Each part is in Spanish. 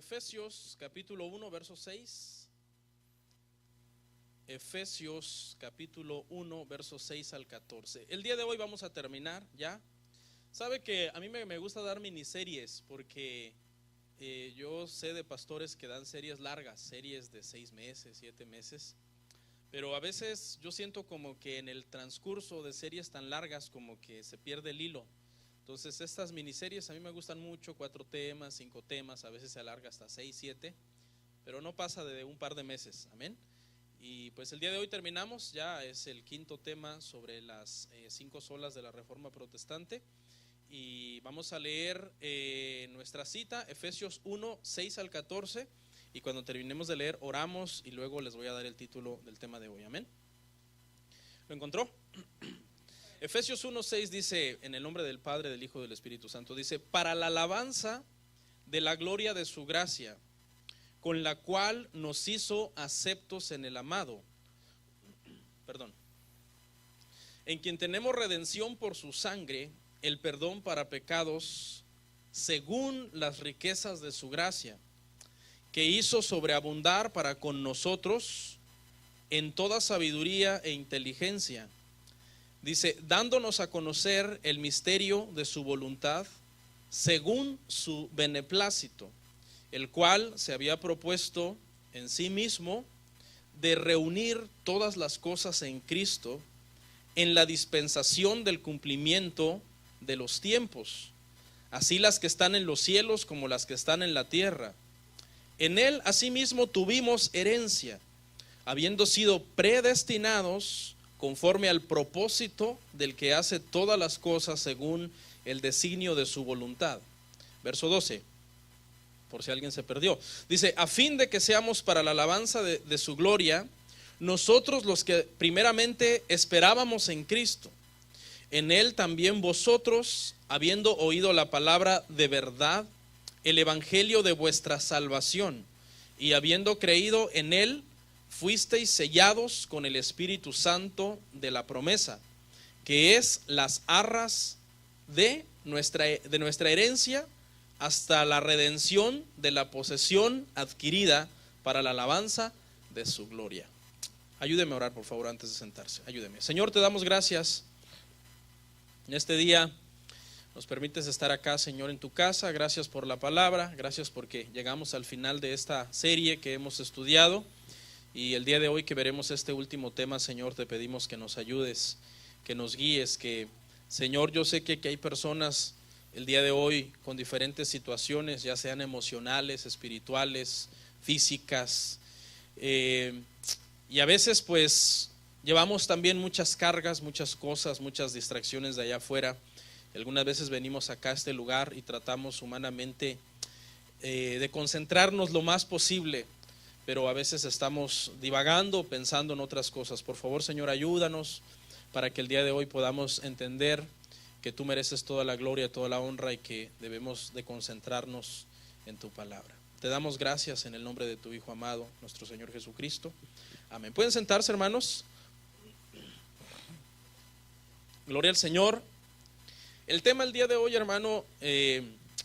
Efesios capítulo 1, verso 6. Efesios capítulo 1, verso 6 al 14. El día de hoy vamos a terminar ya. Sabe que a mí me gusta dar miniseries porque yo sé de pastores que dan series largas, series de 6 meses, 7 meses. Pero a veces yo siento como que en el transcurso de series tan largas como que se pierde el hilo. Entonces estas miniseries a mí me gustan mucho, 4 temas, 5 temas, a veces se alarga hasta 6, 7, pero no pasa de un par de meses, amén. Y pues el día de hoy terminamos, ya es el quinto tema sobre las 5 solas de la Reforma Protestante. Y vamos a leer nuestra cita, Efesios 1, 6 al 14. Y cuando terminemos de leer, oramos y luego les voy a dar el título del tema de hoy, amén. ¿Lo encontró? Efesios 1, 6 dice, en el nombre del Padre, del Hijo y del Espíritu Santo, dice: para la alabanza de la gloria de su gracia, con la cual nos hizo aceptos en el amado, en quien tenemos redención por su sangre, el perdón para pecados, según las riquezas de su gracia, que hizo sobreabundar para con nosotros en toda sabiduría e inteligencia. Dice, dándonos a conocer el misterio de su voluntad, según su beneplácito, el cual se había propuesto en sí mismo de reunir todas las cosas en Cristo, en la dispensación del cumplimiento de los tiempos, así las que están en los cielos como las que están en la tierra. En él asimismo tuvimos herencia, habiendo sido predestinados conforme al propósito del que hace todas las cosas según el designio de su voluntad. Verso 12, por si alguien se perdió. Dice, a fin de que seamos para la alabanza de su gloria, nosotros los que primeramente esperábamos en Cristo. En él también vosotros, habiendo oído la palabra de verdad, el evangelio de vuestra salvación, y habiendo creído en él, fuisteis sellados con el Espíritu Santo de la promesa, que es las arras de nuestra herencia, hasta la redención de la posesión adquirida para la alabanza de su gloria. Ayúdeme a orar, por favor, antes de sentarse. Ayúdeme. Señor, te damos gracias en este día. Nos permites estar acá, Señor, en tu casa. Gracias por la palabra. Gracias porque llegamos al final de esta serie que hemos estudiado. Y el día de hoy que veremos este último tema, Señor, te pedimos que nos ayudes, que nos guíes, que, Señor, yo sé que hay personas el día de hoy con diferentes situaciones, ya sean emocionales, espirituales, físicas, y a veces pues llevamos también muchas cargas, muchas cosas, muchas distracciones de allá afuera. Algunas veces venimos acá a este lugar y tratamos humanamente de concentrarnos lo más posible, pero a veces estamos divagando, pensando en otras cosas. Por favor, Señor, ayúdanos para que el día de hoy podamos entender que tú mereces toda la gloria, toda la honra y que debemos de concentrarnos en tu palabra. Te damos gracias en el nombre de tu Hijo amado, nuestro Señor Jesucristo. Amén. ¿Pueden sentarse, hermanos? Gloria al Señor. El tema del día de hoy, hermano,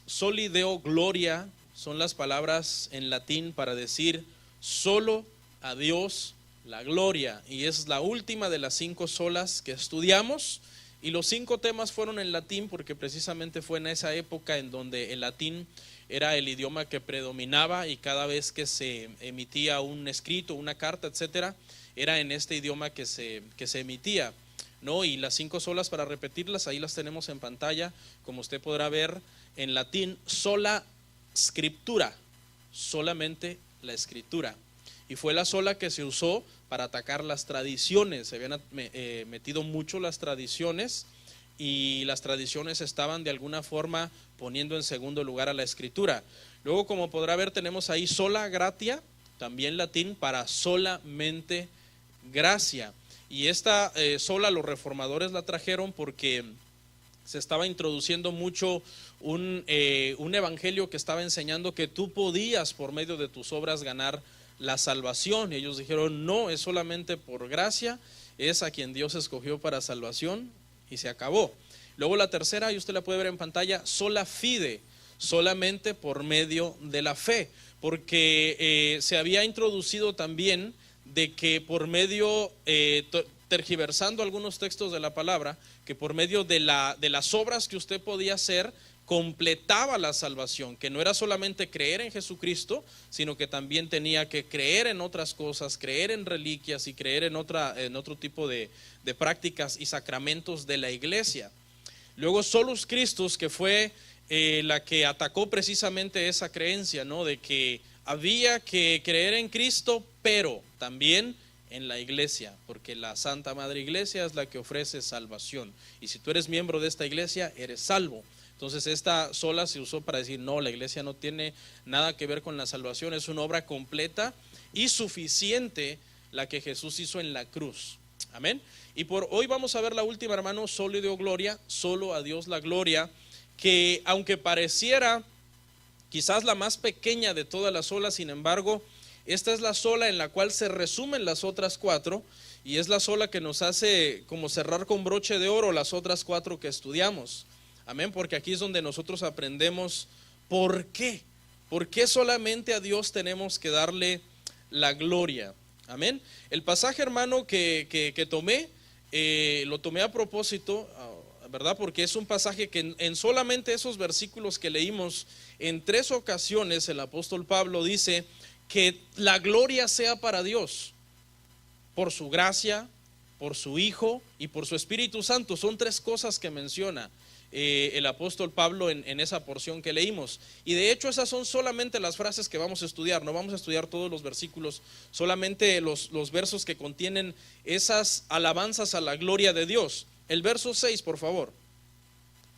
soli deo gloria, son las palabras en latín para decir solo a Dios la gloria, y es la última de las 5 solas que estudiamos, y los 5 temas fueron en latín porque precisamente fue en esa época en donde el latín era el idioma que predominaba, y cada vez que se emitía un escrito, una carta, etcétera, era en este idioma que se emitía, ¿no? Y las 5 solas, para repetirlas, ahí las tenemos en pantalla, como usted podrá ver, en latín, sola scriptura, solamente la escritura, y fue la sola que se usó para atacar las tradiciones. Se habían metido mucho las tradiciones, y las tradiciones estaban de alguna forma poniendo en segundo lugar a la escritura. Luego, como podrá ver, tenemos ahí sola gratia, también latín para solamente gracia, y esta sola los reformadores la trajeron porque se estaba introduciendo mucho un evangelio que estaba enseñando que tú podías por medio de tus obras ganar la salvación, y ellos dijeron no, es solamente por gracia, es a quien Dios escogió para salvación, y se acabó. Luego la tercera, y usted la puede ver en pantalla, sola fide, solamente por medio de la fe, porque se había introducido también de que por medio, tergiversando algunos textos de la palabra, que por medio de las obras que usted podía hacer, completaba la salvación, que no era solamente creer en Jesucristo, sino que también tenía que creer en otras cosas, creer en reliquias y creer en otro tipo de prácticas y sacramentos de la iglesia. Luego Solus Christus, que fue la que atacó precisamente esa creencia, ¿no? De que había que creer en Cristo, pero también en la iglesia, porque la Santa Madre Iglesia es la que ofrece salvación, y si tú eres miembro de esta iglesia, eres salvo. Entonces esta sola se usó para decir, no, la iglesia no tiene nada que ver con la salvación, es una obra completa y suficiente la que Jesús hizo en la cruz. Amén. Y por hoy vamos a ver la última, hermano, solo y Deo gloria, solo a Dios la gloria, que aunque pareciera quizás la más pequeña de todas las solas, sin embargo, esta es la sola en la cual se resumen las otras cuatro, y es la sola que nos hace como cerrar con broche de oro las otras cuatro que estudiamos. Amén, porque aquí es donde nosotros aprendemos por qué solamente a Dios tenemos que darle la gloria. Amén. El pasaje, hermano, que tomé, lo tomé a propósito, ¿verdad? Porque es un pasaje que en solamente esos versículos que leímos, en 3 ocasiones el apóstol Pablo dice que la gloria sea para Dios, por su gracia, por su Hijo y por su Espíritu Santo. Son 3 cosas que menciona el apóstol Pablo en esa porción que leímos, y de hecho esas son solamente las frases que vamos a estudiar. No vamos a estudiar todos los versículos, solamente los versos que contienen esas alabanzas a la gloria de Dios. El verso 6, por favor,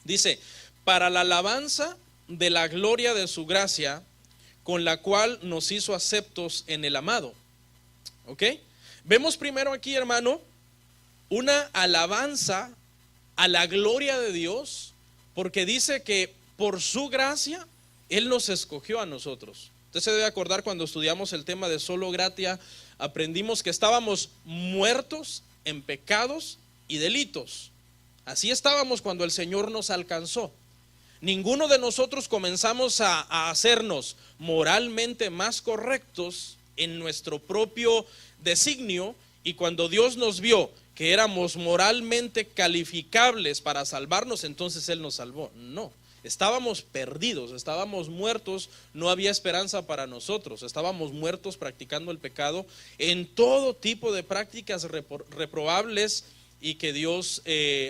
dice: para la alabanza de la gloria de su gracia, con la cual nos hizo aceptos en el amado. ¿Ok? Vemos primero aquí, hermano, una alabanza a la gloria de Dios, porque dice que por su gracia Él nos escogió a nosotros. Usted se debe acordar, cuando estudiamos el tema de solo gratia, aprendimos que estábamos muertos en pecados y delitos. Así estábamos cuando el Señor nos alcanzó. Ninguno de nosotros comenzamos a hacernos moralmente más correctos en nuestro propio designio, y cuando Dios nos vio que éramos moralmente calificables para salvarnos, entonces Él nos salvó. No, estábamos perdidos, estábamos muertos, no había esperanza para nosotros, estábamos muertos practicando el pecado en todo tipo de prácticas reprobables y que Dios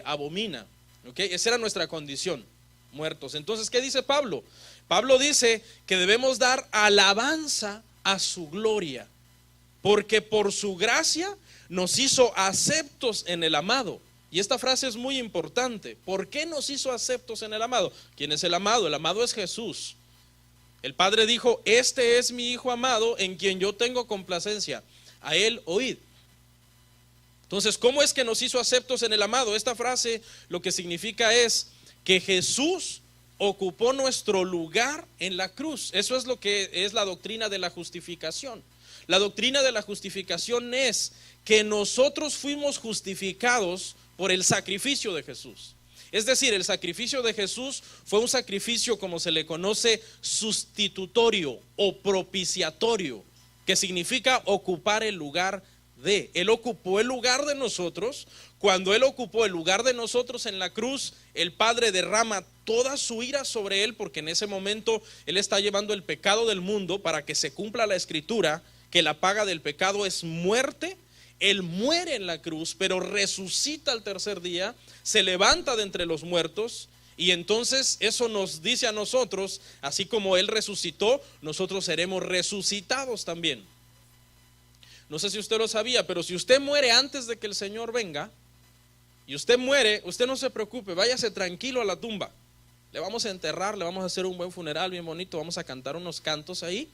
abomina. ¿Okay? Esa era nuestra condición, muertos. Entonces, ¿qué dice Pablo? Pablo dice que debemos dar alabanza a su gloria, porque por su gracia nos hizo aceptos en el amado. Y esta frase es muy importante. ¿Por qué nos hizo aceptos en el amado? ¿Quién es el amado? El amado es Jesús. El Padre dijo: este es mi Hijo amado, en quien yo tengo complacencia, a Él oíd. Entonces, ¿cómo es que nos hizo aceptos en el amado? Esta frase lo que significa es que Jesús ocupó nuestro lugar en la cruz. Eso es lo que es la doctrina de la justificación. La doctrina de la justificación es que nosotros fuimos justificados por el sacrificio de Jesús. Es decir, el sacrificio de Jesús fue un sacrificio, como se le conoce, sustitutorio o propiciatorio, que significa ocupar el lugar de. Él ocupó el lugar de nosotros. Cuando Él ocupó el lugar de nosotros en la cruz, el Padre derrama toda su ira sobre Él, porque en ese momento Él está llevando el pecado del mundo para que se cumpla la escritura, que la paga del pecado es muerte. Él muere en la cruz, pero resucita al tercer día, se levanta de entre los muertos, y entonces eso nos dice a nosotros, así como Él resucitó, nosotros seremos resucitados también. No sé si usted lo sabía, pero si usted muere antes de que el Señor venga, y usted muere, usted no se preocupe, váyase tranquilo a la tumba. Le vamos a enterrar, le vamos a hacer un buen funeral bien bonito, vamos a cantar unos cantos ahí,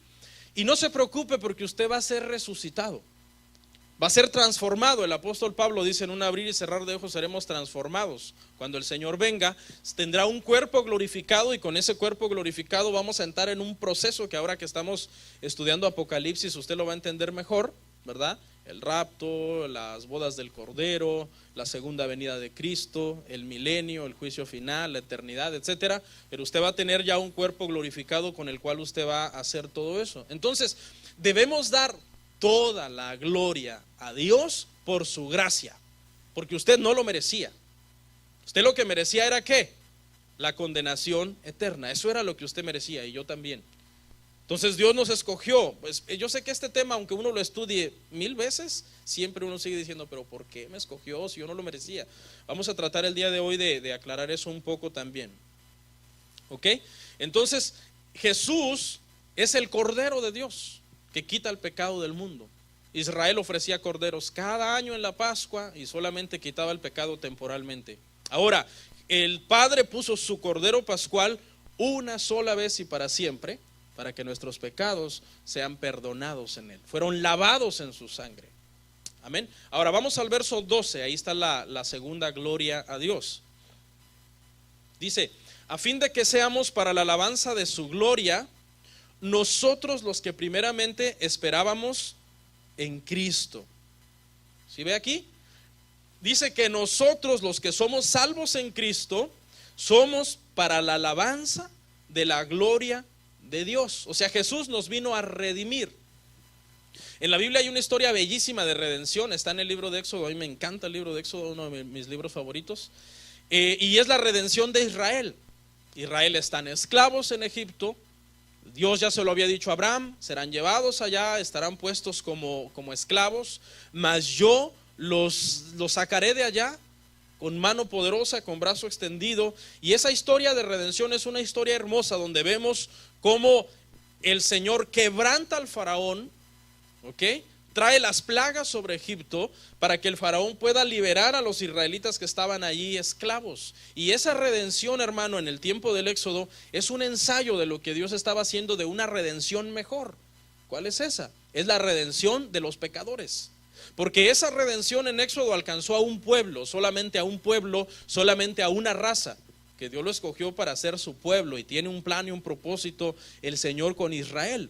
y no se preocupe, porque usted va a ser resucitado. Va a ser transformado. El apóstol Pablo dice: en un abrir y cerrar de ojos seremos transformados. Cuando el Señor venga, tendrá un cuerpo glorificado, y con ese cuerpo glorificado vamos a entrar en un proceso que ahora que estamos estudiando Apocalipsis usted lo va a entender mejor, ¿verdad? el rapto, las bodas del Cordero, la segunda venida de Cristo, el milenio, el juicio final, la eternidad, etcétera. Pero usted va a tener ya un cuerpo glorificado con el cual usted va a hacer todo eso. Entonces, debemos dar toda la gloria a Dios por su gracia, porque usted no lo merecía. Usted lo que merecía era ¿qué? La condenación eterna. Eso era lo que usted merecía, y yo también. Entonces Dios nos escogió. Pues yo sé que este tema, aunque uno lo estudie 1000 veces, siempre uno sigue diciendo, pero ¿por qué me escogió si yo no lo merecía? Vamos a tratar el día de hoy de aclarar eso un poco también. ¿Ok? Entonces Jesús es el Cordero de Dios que quita el pecado del mundo. Israel ofrecía corderos cada año en la Pascua y solamente quitaba el pecado temporalmente. Ahora, el Padre puso su Cordero Pascual una sola vez y para siempre, para que nuestros pecados sean perdonados en Él. Fueron lavados en su sangre. Amén. Ahora vamos al verso 12, ahí está la segunda gloria a Dios. Dice, a fin de que seamos para la alabanza de su gloria, nosotros los que primeramente esperábamos en Cristo. ¿Sí ve aquí? Dice que nosotros los que somos salvos en Cristo, somos para la alabanza de la gloria de Dios. O sea, Jesús nos vino a redimir. En la Biblia hay una historia bellísima de redención, está en el libro de Éxodo. A mí me encanta el libro de Éxodo, uno de mis libros favoritos, y es la redención de Israel. Israel están esclavos en Egipto. Dios ya se lo había dicho a Abraham, serán llevados allá, estarán puestos como esclavos, mas yo los sacaré de allá con mano poderosa, con brazo extendido. Y esa historia de redención es una historia hermosa, donde vemos cómo el Señor quebranta al faraón, ¿ok? Trae las plagas sobre Egipto para que el faraón pueda liberar a los israelitas que estaban allí esclavos. Y esa redención, hermano, en el tiempo del Éxodo es un ensayo de lo que Dios estaba haciendo, de una redención mejor. ¿Cuál es esa? Es la redención de los pecadores. Porque esa redención en Éxodo alcanzó a un pueblo, solamente a una raza, que Dios lo escogió para ser su pueblo, y tiene un plan y un propósito el Señor con Israel.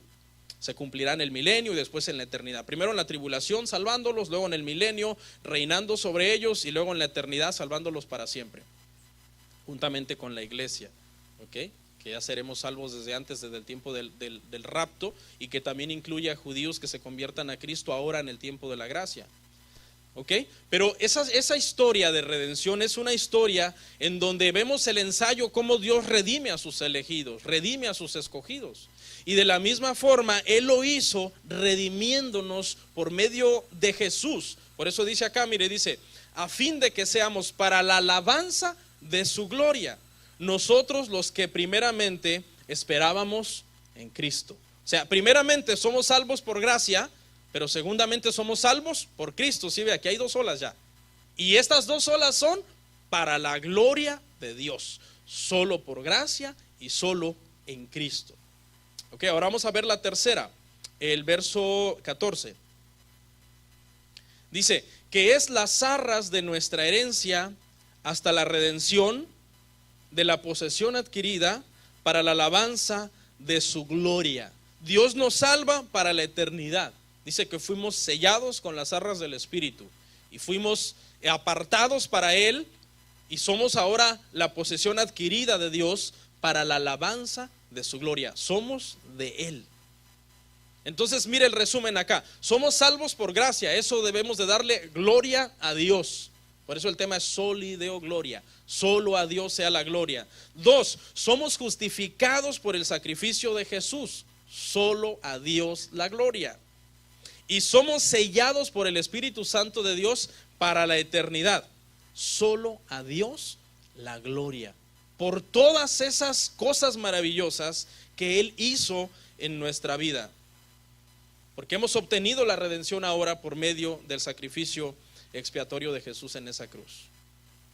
Se cumplirá en el milenio y después en la eternidad. Primero en la tribulación salvándolos, luego en el milenio reinando sobre ellos, y luego en la eternidad salvándolos para siempre, juntamente con la iglesia, ¿ok? Que ya seremos salvos desde antes, desde el tiempo del rapto, y que también incluye a judíos que se conviertan a Cristo ahora en el tiempo de la gracia. ¿Ok? Pero esa historia de redención es una historia en donde vemos el ensayo, cómo Dios redime a sus elegidos, redime a sus escogidos. Y de la misma forma Él lo hizo redimiéndonos por medio de Jesús. Por eso dice acá, mire, dice, a fin de que seamos para la alabanza de su gloria, nosotros los que primeramente esperábamos en Cristo. O sea, primeramente somos salvos por gracia, pero segundamente somos salvos por Cristo. ¿Sí ve? Aquí hay dos olas ya. Y estas dos olas son para la gloria de Dios. Solo por gracia y solo en Cristo. Ok, ahora vamos a ver la tercera. El verso 14. Dice, que es las arras de nuestra herencia hasta la redención de la posesión adquirida para la alabanza de su gloria. Dios nos salva para la eternidad. Dice que fuimos sellados con las arras del Espíritu y fuimos apartados para Él, y somos ahora la posesión adquirida de Dios para la alabanza de su gloria. Somos de Él. Entonces mire el resumen acá. Somos salvos por gracia, eso debemos de darle gloria a Dios. Por eso el tema es soli deo gloria. Solo a Dios sea la gloria. 2, somos justificados por el sacrificio de Jesús. Solo a Dios la gloria. Y somos sellados por el Espíritu Santo de Dios para la eternidad. Solo a Dios la gloria. Por todas esas cosas maravillosas que Él hizo en nuestra vida. Porque hemos obtenido la redención ahora por medio del sacrificio expiatorio de Jesús en esa cruz.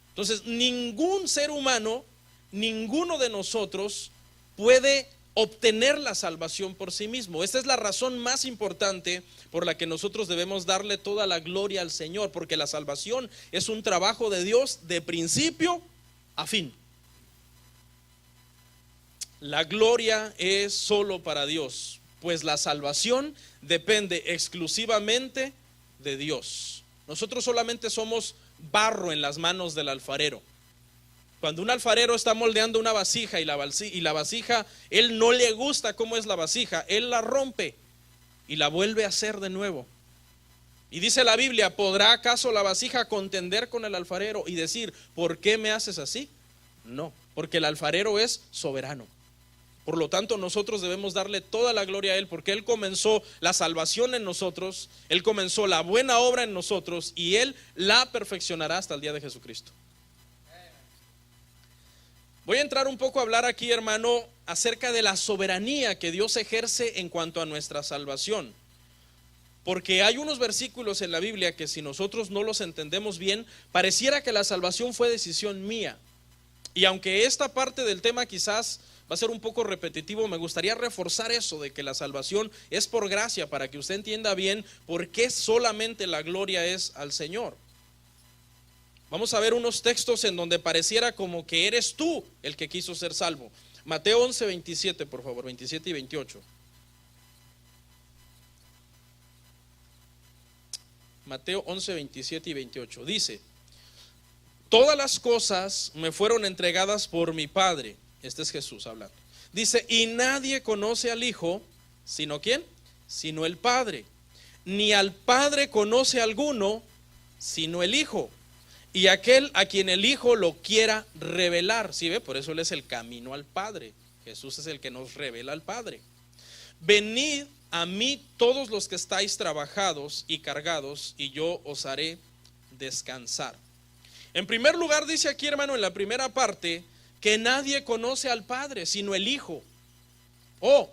Entonces, ningún ser humano, ninguno de nosotros puede obtener la salvación por sí mismo. Esta es la razón más importante por la que nosotros debemos darle toda la gloria al Señor, porque la salvación es un trabajo de Dios de principio a fin. La gloria es solo para Dios, pues la salvación depende exclusivamente de Dios. Nosotros solamente somos barro en las manos del alfarero. Cuando un alfarero está moldeando una vasija y la vasija, él no le gusta cómo es la vasija, él la rompe y la vuelve a hacer de nuevo. Y dice la Biblia, ¿podrá acaso la vasija contender con el alfarero y decir, ¿por qué me haces así? No, porque el alfarero es soberano. Por lo tanto, nosotros debemos darle toda la gloria a Él, porque Él comenzó la salvación en nosotros, Él comenzó la buena obra en nosotros y Él la perfeccionará hasta el día de Jesucristo. Voy a entrar un poco a hablar aquí, hermano, acerca de la soberanía que Dios ejerce en cuanto a nuestra salvación. Porque hay unos versículos en la Biblia que si nosotros no los entendemos bien, pareciera que la salvación fue decisión mía. Y aunque esta parte del tema quizás va a ser un poco repetitivo, me gustaría reforzar eso de que la salvación es por gracia, para que usted entienda bien por qué solamente la gloria es al Señor. Vamos a ver unos textos en donde pareciera como que eres tú el que quiso ser salvo. Mateo 11, 27, por favor, 27 y 28. Mateo 11, 27 y 28. Dice, todas las cosas me fueron entregadas por mi Padre. Este es Jesús hablando. Dice, y nadie conoce al Hijo, ¿sino quién? Sino el Padre. Ni al Padre conoce alguno, sino el Hijo. Y aquel a quien el Hijo lo quiera revelar. ¿Sí ve? Por eso Él es el camino al Padre. Jesús es el que nos revela al Padre. Venid a mí todos los que estáis trabajados y cargados, y yo os haré descansar. En primer lugar dice aquí, hermano, en la primera parte, que nadie conoce al Padre, sino el Hijo.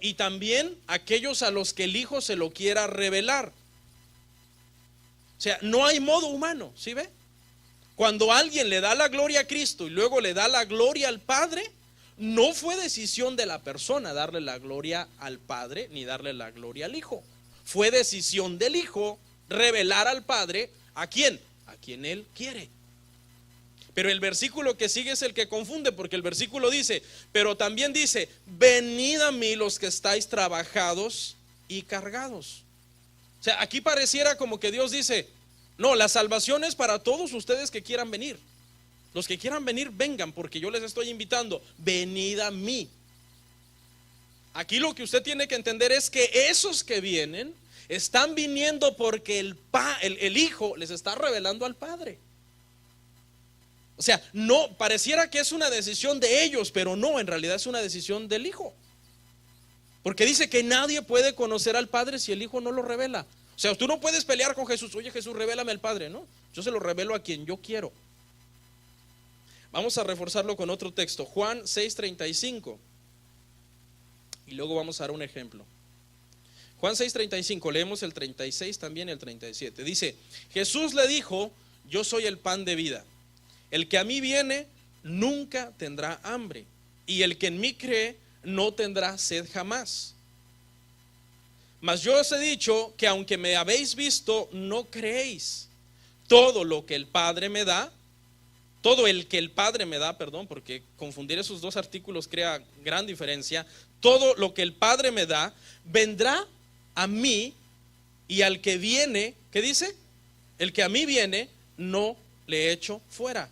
Y también aquellos a los que el Hijo se lo quiera revelar. O sea, no hay modo humano, ¿sí ve? Cuando alguien le da la gloria a Cristo y luego le da la gloria al Padre, no fue decisión de la persona darle la gloria al Padre ni darle la gloria al Hijo. Fue decisión del Hijo revelar al Padre ¿a quién? A quien Él quiere. Pero el versículo que sigue es el que confunde, porque el versículo dice, pero también dice, venid a mí los que estáis trabajados y cargados. O sea, aquí pareciera como que Dios dice, no, la salvación es para todos ustedes que quieran venir. Los que quieran venir, vengan, porque yo les estoy invitando, venid a mí. Aquí lo que usted tiene que entender es que esos que vienen están viniendo porque el Hijo les está revelando al Padre. O sea, no, pareciera que es una decisión de ellos, pero no, en realidad es una decisión del Hijo. Porque dice que nadie puede conocer al Padre si el Hijo no lo revela. O sea, tú no puedes pelear con Jesús, oye Jesús, revélame al Padre, ¿no? Yo se lo revelo a quien yo quiero. Vamos a reforzarlo con otro texto, Juan 6:35. Y luego vamos a dar un ejemplo. Juan 6:35, leemos el 36 también el 37. Dice, Jesús le dijo, yo soy el pan de vida. El que a mí viene nunca tendrá hambre, y el que en mí cree no tendrá sed jamás. Mas yo os he dicho que aunque me habéis visto, no creéis. Todo lo que el Padre me da, todo el que el Padre me da, perdón, porque confundir esos dos artículos crea gran diferencia. Todo lo que el Padre me da, vendrá a mí, y al que viene, ¿qué dice? El que a mí viene, no le echo fuera.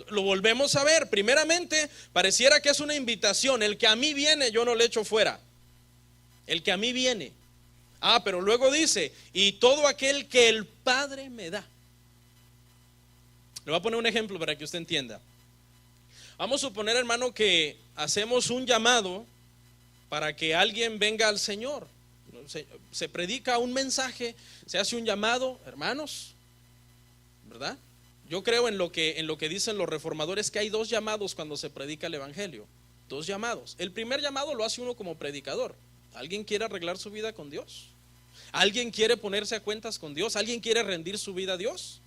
Lo volvemos a ver. Primeramente, pareciera que es una invitación. El que a mí viene, yo no le echo fuera. El que a mí viene. Pero luego dice, y todo aquel que el Padre me da. Le voy a poner un ejemplo para que usted entienda. Vamos a suponer, hermano, que hacemos un llamado para que alguien venga al Señor. Se predica un mensaje, se hace un llamado, hermanos, ¿verdad? Yo creo en lo que dicen los reformadores, que hay dos llamados cuando se predica el evangelio. Dos llamados. El primer llamado lo hace uno como predicador. ¿Alguien quiere arreglar su vida con Dios? ¿Alguien quiere ponerse a cuentas con Dios? ¿Alguien quiere rendir su vida a Dios?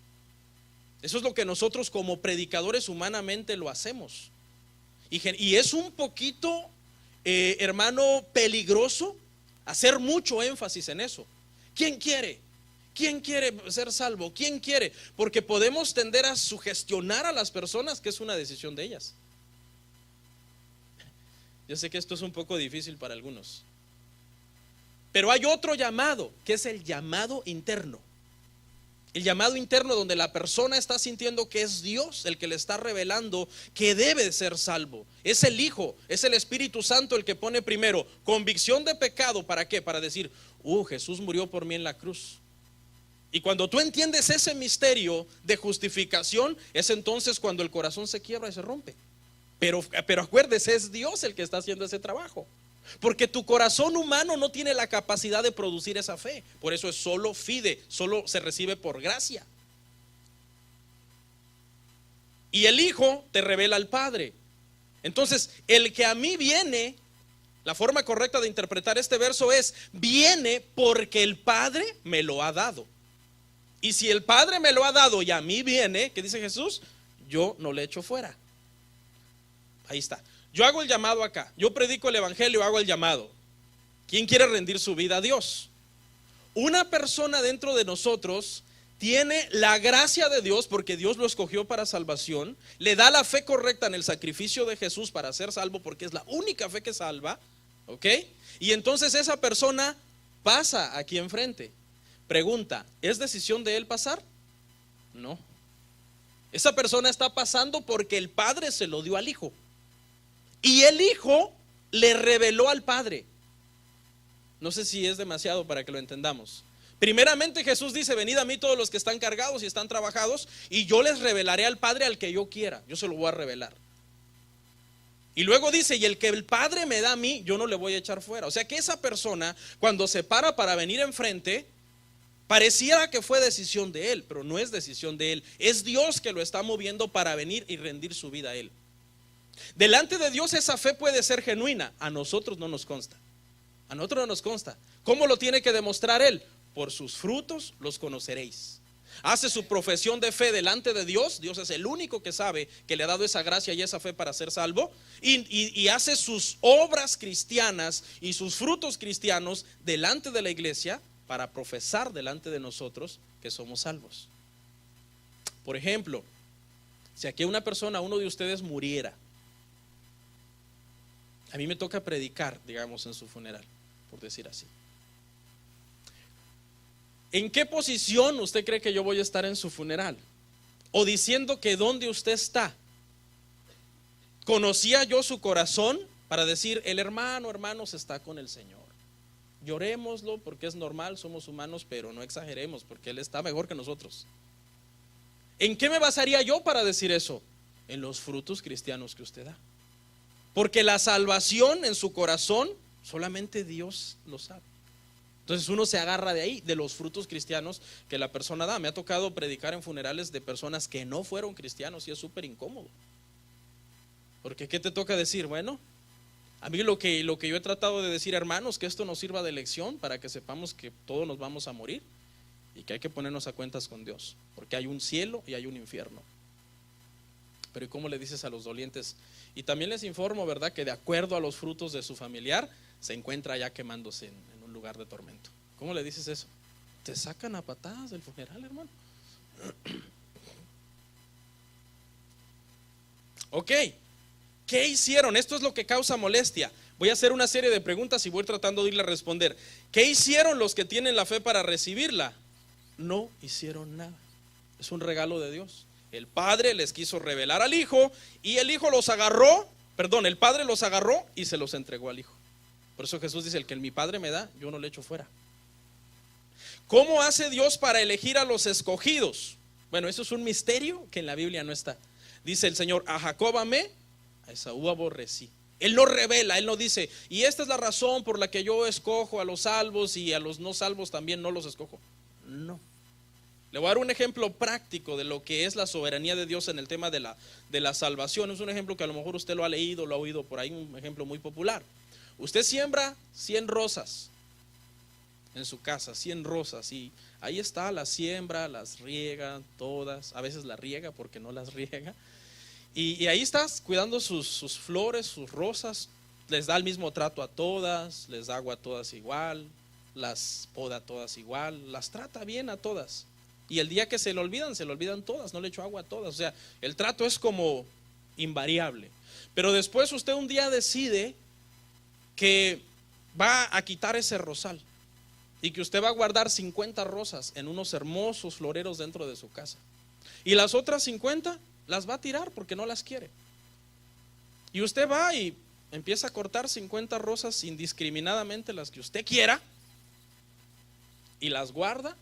Eso es lo que nosotros como predicadores humanamente lo hacemos. Y es un poquito, hermano, peligroso hacer mucho énfasis en eso. ¿Quién quiere? ¿Quién quiere ser salvo? ¿Quién quiere? Porque podemos tender a sugestionar a las personas, que es una decisión de ellas. Yo sé que esto es un poco difícil para algunos. Pero hay otro llamado, que es el llamado interno. El llamado interno, donde la persona está sintiendo que es Dios el que le está revelando que debe ser salvo. Es el Hijo, es el Espíritu Santo el que pone primero convicción de pecado. ¿Para qué? Para decir, Jesús murió por mí en la cruz. Y cuando tú entiendes ese misterio de justificación, es entonces cuando el corazón se quiebra y se rompe. Pero acuérdese, es Dios el que está haciendo ese trabajo. Porque tu corazón humano no tiene la capacidad de producir esa fe. Por eso es solo fide, solo se recibe por gracia. Y el Hijo te revela al Padre. Entonces, el que a mí viene, la forma correcta de interpretar este verso es: viene porque el Padre me lo ha dado. Y si el Padre me lo ha dado y a mí viene, ¿qué dice Jesús? Yo no le echo fuera. Ahí está. Yo hago el llamado acá, yo predico el evangelio, hago el llamado. ¿Quién quiere rendir su vida a Dios? Una persona dentro de nosotros tiene la gracia de Dios, porque Dios lo escogió para salvación, le da la fe correcta en el sacrificio de Jesús para ser salvo, porque es la única fe que salva, ¿ok? Y entonces esa persona pasa aquí enfrente. Pregunta, ¿es decisión de él pasar? No. Esa persona está pasando porque el Padre se lo dio al Hijo. Y el Hijo le reveló al Padre. No sé si es demasiado para que lo entendamos. Primeramente Jesús dice: venid a mí todos los que están cargados y están trabajados, y yo les revelaré al Padre al que yo quiera. Yo se lo voy a revelar. Y luego dice: y el que el Padre me da a mí, yo no le voy a echar fuera. O sea que esa persona, cuando se para venir enfrente, pareciera que fue decisión de él, pero no es decisión de él. Es Dios que lo está moviendo para venir y rendir su vida a él. Delante de Dios esa fe puede ser genuina. A nosotros no nos consta. A nosotros no nos consta. ¿Cómo lo tiene que demostrar él? Por sus frutos los conoceréis. Hace su profesión de fe delante de Dios. Dios es el único que sabe que le ha dado esa gracia y esa fe para ser salvo. Y hace sus obras cristianas y sus frutos cristianos delante de la iglesia, para profesar delante de nosotros que somos salvos. Por ejemplo, si aquí una persona, uno de ustedes muriera, a mí me toca predicar, digamos, en su funeral, por decir así. ¿En qué posición usted cree que yo voy a estar en su funeral? O diciendo que dónde usted está. ¿Conocía yo su corazón para decir: el hermanos está con el Señor? Llorémoslo porque es normal, somos humanos, pero no exageremos porque Él está mejor que nosotros. ¿En qué me basaría yo para decir eso? En los frutos cristianos que usted da. Porque la salvación en su corazón solamente Dios lo sabe. Entonces uno se agarra de ahí, de los frutos cristianos que la persona da. Me ha tocado predicar en funerales de personas que no fueron cristianos y es súper incómodo. Porque ¿qué te toca decir? Bueno, a mí lo que yo he tratado de decir, hermanos, que esto nos sirva de lección para que sepamos que todos nos vamos a morir y que hay que ponernos a cuentas con Dios, porque hay un cielo y hay un infierno. Pero ¿y cómo le dices a los dolientes? Y también les informo, ¿verdad?, que de acuerdo a los frutos de su familiar se encuentra ya quemándose en un lugar de tormento. ¿Cómo le dices eso? Te sacan a patadas del funeral, hermano. Ok, ¿qué hicieron? Esto es lo que causa molestia. Voy a hacer una serie de preguntas y voy tratando de irle a responder. ¿Qué hicieron los que tienen la fe para recibirla? No hicieron nada. Es un regalo de Dios. El Padre les quiso revelar al Hijo y el Hijo los agarró, el Padre los agarró y se los entregó al Hijo. Por eso Jesús dice: el que mi Padre me da, yo no le echo fuera. ¿Cómo hace Dios para elegir a los escogidos? Bueno, eso es un misterio que en la Biblia no está. Dice el Señor: a Jacob amé, a Esaú aborrecí. Él no revela, Él no dice: y esta es la razón por la que yo escojo a los salvos y a los no salvos también no los escojo. No. Le voy a dar un ejemplo práctico de lo que es la soberanía de Dios en el tema de la salvación. Es un ejemplo que a lo mejor usted lo ha leído, lo ha oído por ahí, un ejemplo muy popular. Usted siembra 100 rosas en su casa, 100 rosas, y ahí está, las siembra, las riega todas, a veces las riega porque no las riega, y ahí estás cuidando sus flores, sus rosas, les da el mismo trato a todas, les da agua a todas igual, las poda a todas igual, las trata bien a todas. Y el día que se le olvidan todas, no le echo agua a todas. O sea, el trato es como invariable. Pero después usted un día decide que va a quitar ese rosal. y que usted va a guardar 50 rosas en unos hermosos floreros dentro de su casa, y las otras 50 las va a tirar porque no las quiere. Y usted va y empieza a cortar 50 rosas indiscriminadamente, las que usted quiera, y las guarda.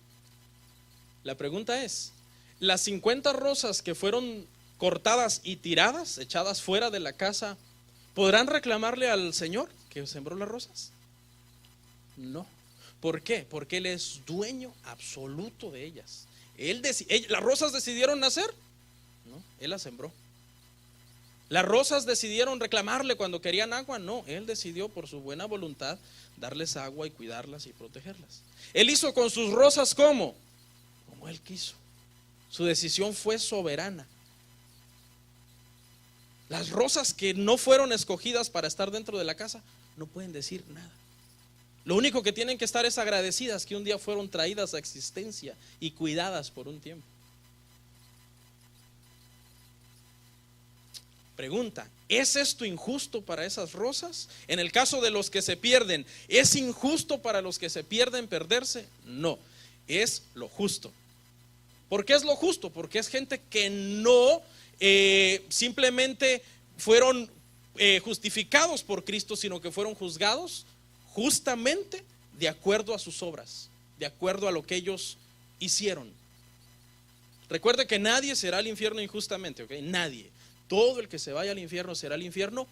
La pregunta es, las 50 rosas que fueron cortadas y tiradas, echadas fuera de la casa, ¿podrán reclamarle al Señor que sembró las rosas? No. ¿Por qué? Porque Él es dueño absoluto de ellas. ¿Las rosas decidieron nacer? No, Él las sembró. ¿Las rosas decidieron reclamarle cuando querían agua? No, Él decidió por su buena voluntad darles agua y cuidarlas y protegerlas. Él hizo con sus rosas ¿cómo? Como Él quiso. Su decisión fue soberana. Las rosas que no fueron escogidas para estar dentro de la casa no pueden decir nada. Lo único que tienen que estar es agradecidas que un día fueron traídas a existencia y cuidadas por un tiempo. Pregunta, ¿es esto injusto para esas rosas? En el caso de los que se pierden, ¿es injusto para los que se pierden perderse? No, es lo justo. ¿Por qué es lo justo? Porque es gente que no simplemente fueron justificados por Cristo, sino que fueron juzgados justamente de acuerdo a sus obras, de acuerdo a lo que ellos hicieron. Recuerde que nadie será al infierno injustamente, ¿ok? Nadie. Todo el que se vaya al infierno será al infierno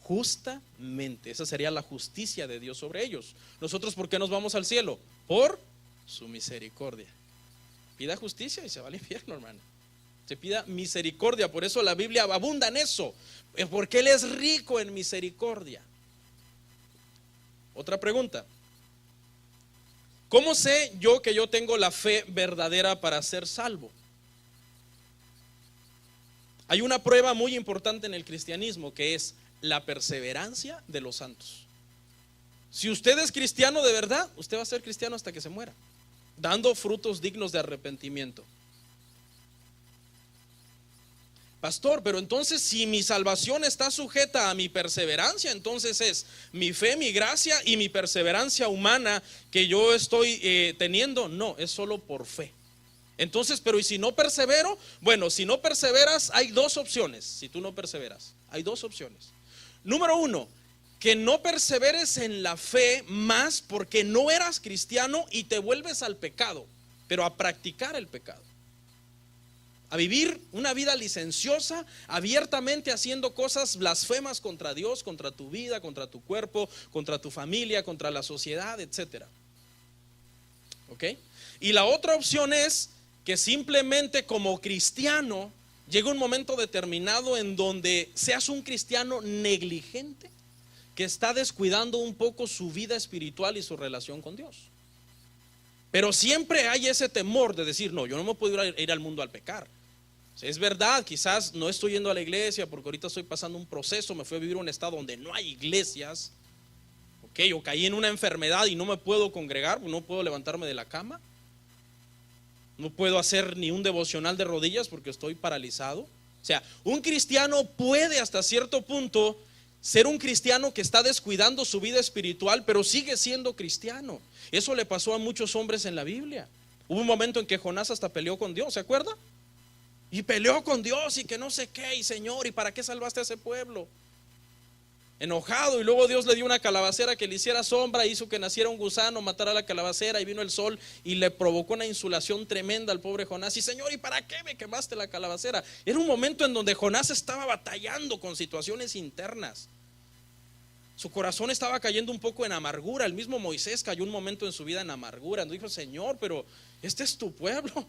justamente. Esa sería la justicia de Dios sobre ellos. Nosotros, ¿por qué nos vamos al cielo? Por su misericordia. Pida justicia y se va al infierno, hermano. Se pida misericordia. Por eso la Biblia abunda en eso, porque Él es rico en misericordia. Otra pregunta: ¿cómo sé yo que yo tengo la fe verdadera para ser salvo? Hay una prueba muy importante en el cristianismo, que es la perseverancia de los santos. Si usted es cristiano de verdad, usted va a ser cristiano hasta que se muera, dando frutos dignos de arrepentimiento. Pastor, pero entonces si mi salvación está sujeta a mi perseverancia, entonces es mi fe, mi gracia y mi perseverancia humana que yo estoy teniendo. No, es solo por fe. Entonces, pero ¿y si no persevero? Bueno, si no perseveras, hay dos opciones. Si tú no perseveras, hay dos opciones. Número uno, que no perseveres en la fe más porque no eras cristiano y te vuelves al pecado, pero a practicar el pecado, a vivir una vida licenciosa, abiertamente haciendo cosas blasfemas contra Dios, contra tu vida, contra tu cuerpo, contra tu familia, contra la sociedad, etcétera. ¿Ok? Y la otra opción es que simplemente como cristiano llega un momento determinado en donde seas un cristiano negligente que está descuidando un poco su vida espiritual y su relación con Dios. Pero siempre hay ese temor de decir, no, yo no me puedo ir al mundo al pecar. Es verdad, quizás no estoy yendo a la iglesia porque ahorita estoy pasando un proceso, me fui a vivir a un estado donde no hay iglesias, ¿ok? O caí en una enfermedad y no me puedo congregar, no puedo levantarme de la cama, no puedo hacer ni un devocional de rodillas porque estoy paralizado. O sea, un cristiano puede hasta cierto punto ser un cristiano que está descuidando su vida espiritual, pero sigue siendo cristiano. Eso le pasó a muchos hombres en la Biblia. Hubo un momento en que Jonás hasta peleó con Dios, ¿se acuerda? Y peleó con Dios y que no sé qué, y Señor, ¿y para qué salvaste a ese pueblo? Enojado, y luego Dios le dio una calabacera que le hiciera sombra, hizo que naciera un gusano, matara la calabacera, y vino el sol y le provocó una insolación tremenda al pobre Jonás. Y Señor, ¿y para qué me quemaste la calabacera? Era un momento en donde Jonás estaba batallando con situaciones internas. Su corazón estaba cayendo un poco en amargura. El mismo Moisés cayó un momento en su vida en amargura. Dijo, Señor, pero este es tu pueblo.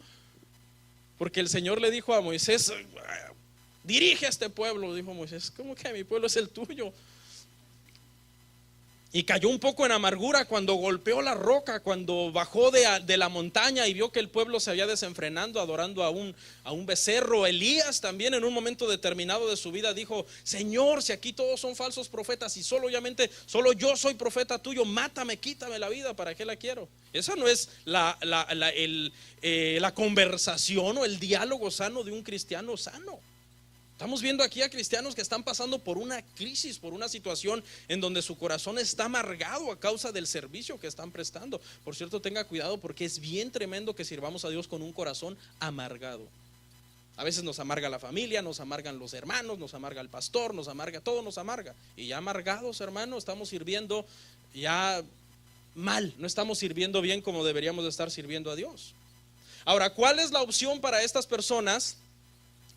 Porque el Señor le dijo a Moisés, dirige a este pueblo. Dijo Moisés, ¿cómo que mi pueblo es el tuyo? Y cayó un poco en amargura cuando golpeó la roca, cuando bajó de la montaña y vio que el pueblo se había desenfrenando adorando a un becerro. Elías también en un momento determinado de su vida dijo, Señor, si aquí todos son falsos profetas y solo yo soy profeta tuyo, mátame, quítame la vida, ¿para qué la quiero? Esa no es la conversación o el diálogo sano de un cristiano sano. Estamos viendo aquí a cristianos que están pasando por una crisis, por una situación en donde su corazón está amargado a causa del servicio que están prestando. Por cierto, tenga cuidado porque es bien tremendo que sirvamos a Dios con un corazón amargado. A veces nos amarga la familia, nos amargan los hermanos, nos amarga el pastor, nos amarga, todo nos amarga. Y ya amargados, hermano, estamos sirviendo ya mal, no estamos sirviendo bien como deberíamos de estar sirviendo a Dios. Ahora, ¿cuál es la opción para estas personas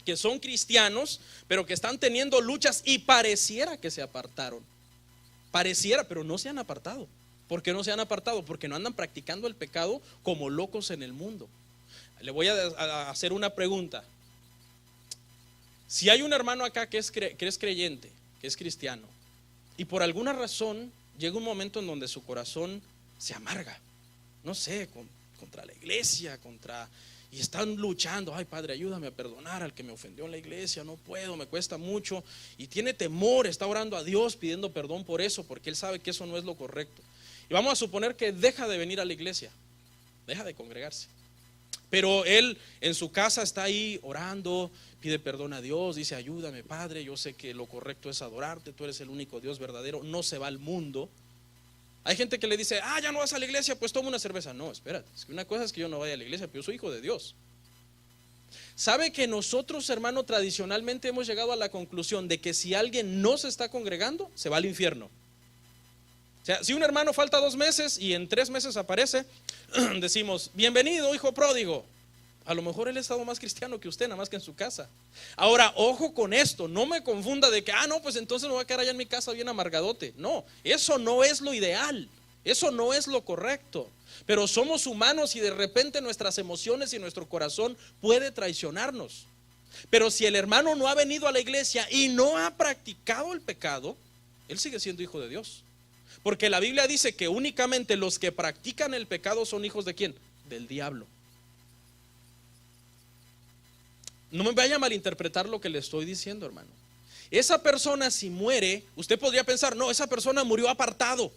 que son cristianos, pero que están teniendo luchas y pareciera que se apartaron? Pareciera, pero no se han apartado. ¿Por qué no se han apartado? Porque no andan practicando el pecado como locos en el mundo. Le voy a hacer una pregunta. Si hay un hermano acá que es creyente, que es cristiano, y por alguna razón llega un momento en donde su corazón se amarga, no sé, contra la iglesia, y están luchando, ay Padre, ayúdame a perdonar al que me ofendió en la iglesia, no puedo, me cuesta mucho, y tiene temor, está orando a Dios pidiendo perdón por eso, porque él sabe que eso no es lo correcto. Y vamos a suponer que deja de venir a la iglesia, deja de congregarse, pero él en su casa está ahí orando, pide perdón a Dios, dice ayúdame Padre, yo sé que lo correcto es adorarte, tú eres el único Dios verdadero, no se va al mundo. Hay gente que le dice, ya no vas a la iglesia, pues toma una cerveza. No, espérate, es que una cosa es que yo no vaya a la iglesia, pero yo soy hijo de Dios. ¿Sabe que nosotros, hermano, tradicionalmente hemos llegado a la conclusión de que si alguien no se está congregando, se va al infierno? O sea, si un hermano falta 2 meses y en 3 meses aparece, decimos, bienvenido hijo pródigo. A lo mejor él ha estado más cristiano que usted, nada más que en su casa. Ahora, ojo con esto, no me confunda de que, no, pues entonces me voy a quedar allá en mi casa bien amargadote. No, eso no es lo ideal, eso no es lo correcto. Pero somos humanos y de repente nuestras emociones y nuestro corazón puede traicionarnos. Pero si el hermano no ha venido a la iglesia y no ha practicado el pecado, él sigue siendo hijo de Dios. Porque la Biblia dice que únicamente los que practican el pecado son hijos de ¿quién? Del diablo. No me vaya a malinterpretar lo que le estoy diciendo, hermano. Esa persona si muere, usted podría pensar, no, esa persona murió apartado.